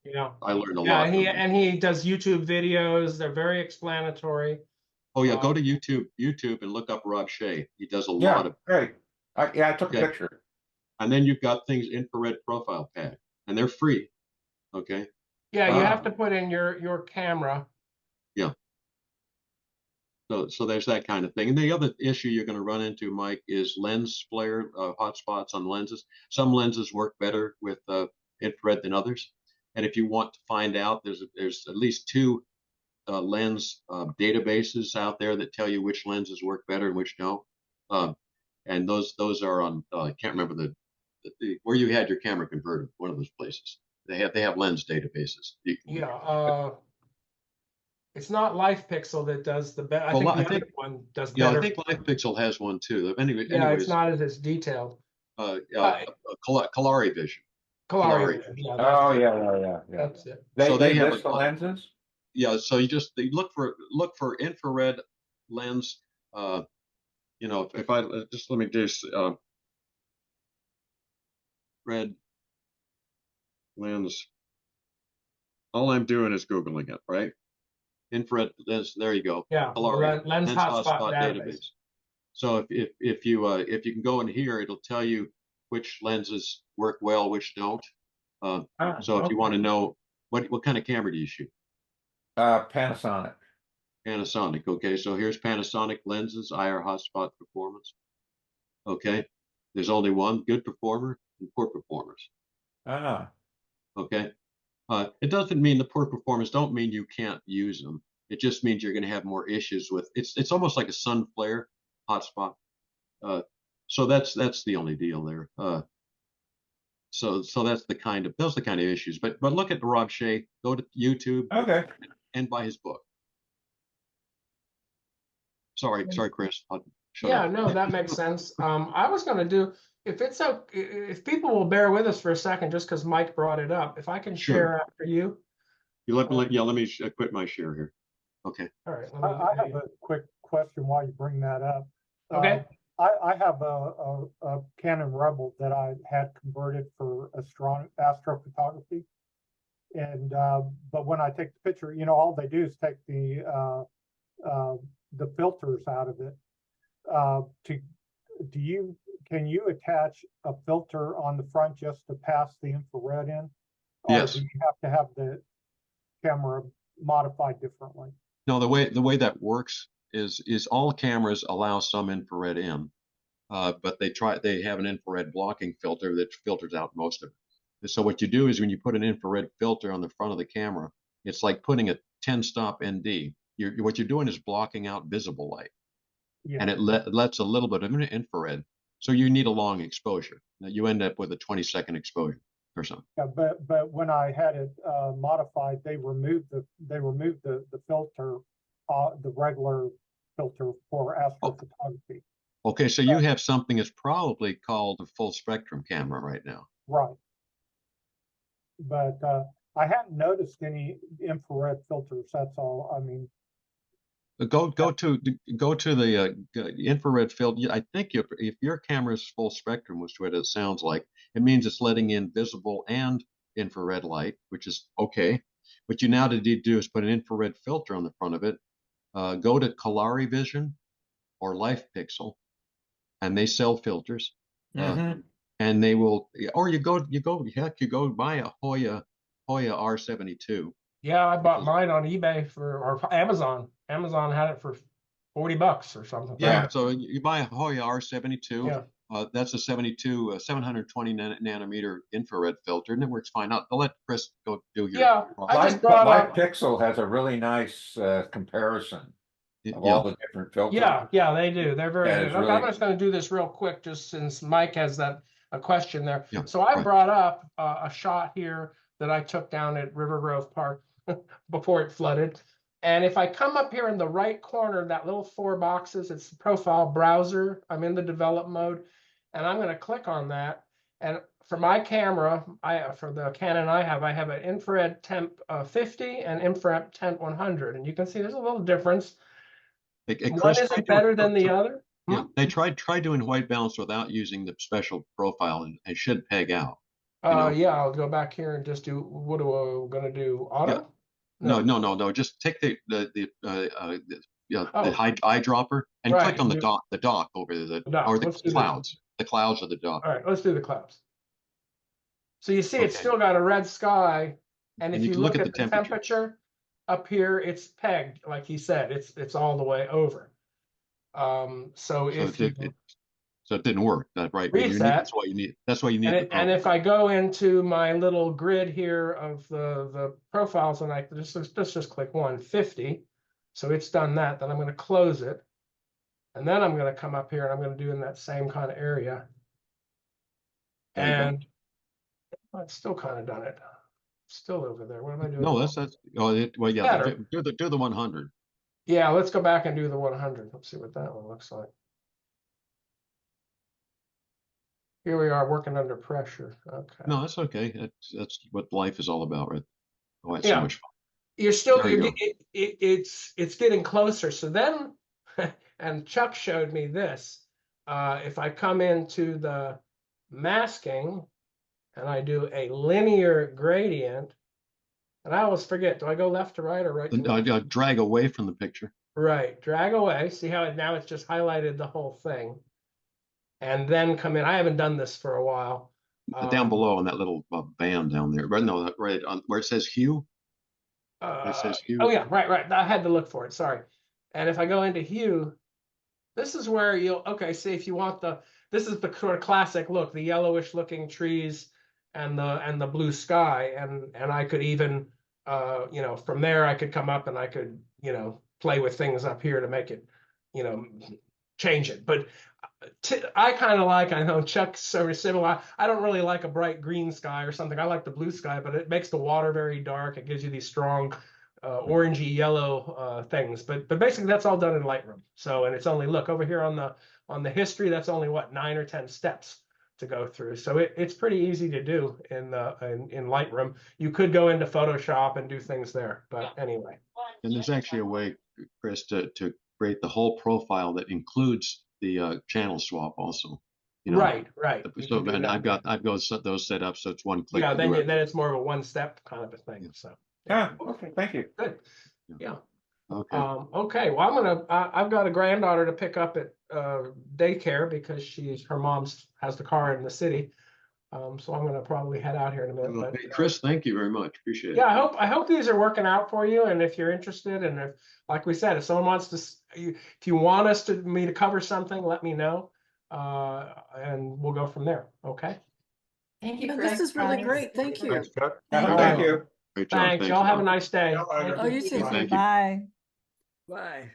Yeah. I learned a lot. And he does YouTube videos. They're very explanatory. Oh yeah, go to YouTube and look up Rob Shea. He does a lot of. Great. I took a picture. And then you've got things infrared profile pad, and they're free. Okay. Yeah, you have to put in your camera. Yeah. So there's that kind of thing. And the other issue you're going to run into, Mike, is lens flare hotspots on lenses. Some lenses work better with infrared than others. And if you want to find out, there's at least 2 lens databases out there that tell you which lenses work better and which don't. And those are on I can't remember the where you had your camera converted, one of those places. They have lens databases. It's not LifePixel that does the best. I think the other one does better. Yeah, I think LifePixel has one too. Anyway, it's not as detailed. Kalari Vision. Kalari Vision. Yeah. That's it. They have the lenses. Yeah, so you look for infrared lens. If I just let me do red lens. All I'm doing is Googling it, right? Infrared lens. There you go. Yeah. Lens hotspot database. So if you can go in here, it'll tell you which lenses work well, which don't. So if you want to know what kind of camera do you shoot? Panasonic. Panasonic. Okay, so here's Panasonic lenses, IR hotspot performance. Okay, there's only one: good performer and poor performers. Okay. It doesn't mean the poor performers don't mean you can't use them. It just means you're going to have more issues with it's almost like a sun flare hotspot. So that's the only deal there. So that's the kind of issues. But look at Rob Shea. Go to YouTube. Okay. And buy his book. Sorry, Chris. No, that makes sense. I was going to do, if people will bear with us for a second, just because Mike brought it up, if I can share after you. Let me quit my share here. Okay. All right. I have a quick question while you bring that up. Okay. I have a Canon Rebel that I had converted for astrophotography. And, but when I take the picture, you know, all they do is take the filters out of it. Can you attach a filter on the front just to pass the infrared in? Or Yes. do you have to have the camera modified differently? No, the way that works is all cameras allow some infrared in, but they have an infrared blocking filter that filters out most of it. So what you do is when you put an infrared filter on the front of the camera, it's like putting a 10-stop ND. What you're doing is blocking out visible light, and it lets a little bit of infrared. So you need a long exposure. You end up with a 20-second exposure or something. Yeah, but when I had it modified, they removed the filter, the regular filter for astrophotography. Okay, so you have something that's probably called a full spectrum camera right now. Right. But I hadn't noticed any infrared filters. That's all. I mean, Go to the infrared filter. I think if your camera's full spectrum, which what it sounds like, it means it's letting in visible and infrared light, which is okay. What you now need to do is put an infrared filter on the front of it. Go to Kalari Vision or Life Pixel, and they sell filters. And they will, or you go buy a Hoya R72. Yeah, I bought mine on eBay or Amazon. Amazon had it for $40 or something. Yeah, so you buy a Hoya R72. Yeah. That's a 720 nanometer infrared filter, and it works fine. I'll let Chris go do your. Yeah, I just brought Light Pixel has a really nice comparison of all the different filters. Yeah, they do. They're very good. Really... I'm just going to do this real quick, just since Mike has a question there. Yeah, so I brought up a shot here that I took down at River Grove Park before it flooded. And if I come up here in the right corner, that little 4 boxes, it's the profile browser. I'm in the develop mode, and I'm going to click on that. And for my camera, for the Canon I have an infrared temp 50 and infrared temp 100. And you can see there's a little difference. One isn't better than the other. Yeah, they try doing white balance without using the special profile, and it should peg out. Yeah, I'll go back here and just do, what are we going to do? Auto? Yeah. No. Just take the eyedropper and click on the dock over the clouds. The clouds of the dock. All right, let's do the clouds. So you see, it's still got a red sky, and if you look at the temperature up here, it's pegged, like he said. It's all the way over. So it didn't work, right? Reset. That's why you need. And if I go into my little grid here of the profiles, and let's just click 150. So it's done that. Then I'm going to close it, and then I'm going to come up here and I'm going to do in that same kind of area. And it's still kind of done it. Still over there. What am I doing? No, that's well, yeah. Do the 100. Yeah, let's go back and do the 100. Let's see what that one looks like. Here we are working under pressure. Okay. No, that's okay. That's what life is all about, right? Oh, it's so much fun. You're still, it's getting closer. So then, and Chuck showed me this. If I come into the masking and I do a linear gradient, and I always forget, do I go left to right or right to left? Drag away from the picture. Right, drag away. See how now it's just highlighted the whole thing. And then come in. I haven't done this for a while. Down below on that little band down there, right? No, right on where it says hue. It says hue. Oh yeah, right. I had to look for it. Sorry. And if I go into hue, this is where see if you want this is the sort of classic look, the yellowish looking trees and the blue sky, and I could even from there I could come up and I could play with things up here to make it change it. But I kind of like, I know Chuck's sort of similar. I don't really like a bright green sky or something. I like the blue sky, but it makes the water very dark. It gives you these strong orangey yellow things. But basically that's all done in Lightroom. So, and it's only, look over here on the history, that's only what, 9 or 10 steps to go through. So it's pretty easy to do in Lightroom. You could go into Photoshop and do things there, but anyway. And there's actually a way, Chris, to create the whole profile that includes the channel swap also. You know, Right. You So can do and that. I've got those set up, so it's one click. Yeah, to then do then it. it's more of a one-step kind of a thing. Yeah. So Yeah, okay, thank you. good. Yeah. Okay. Okay. Well, I've got a granddaughter to pick up at daycare because her mom's has the car in the city. So I'm gonna probably head out here in a minute. Well, But hey, Chris, thank you very much. Appreciate it. yeah, I hope these are working out for you. And if you're interested, and if, like we said, if someone wants to, if you want me to cover something, let me know, and we'll go from there. Okay. Thank you. Yeah, for this is really explaining. great. Thank you. Thanks, Chuck. Thank right. you. Great job. Thanks. Y'all have a nice day. Yeah, Thank Oh, you you. too. Thank you. Bye. Bye.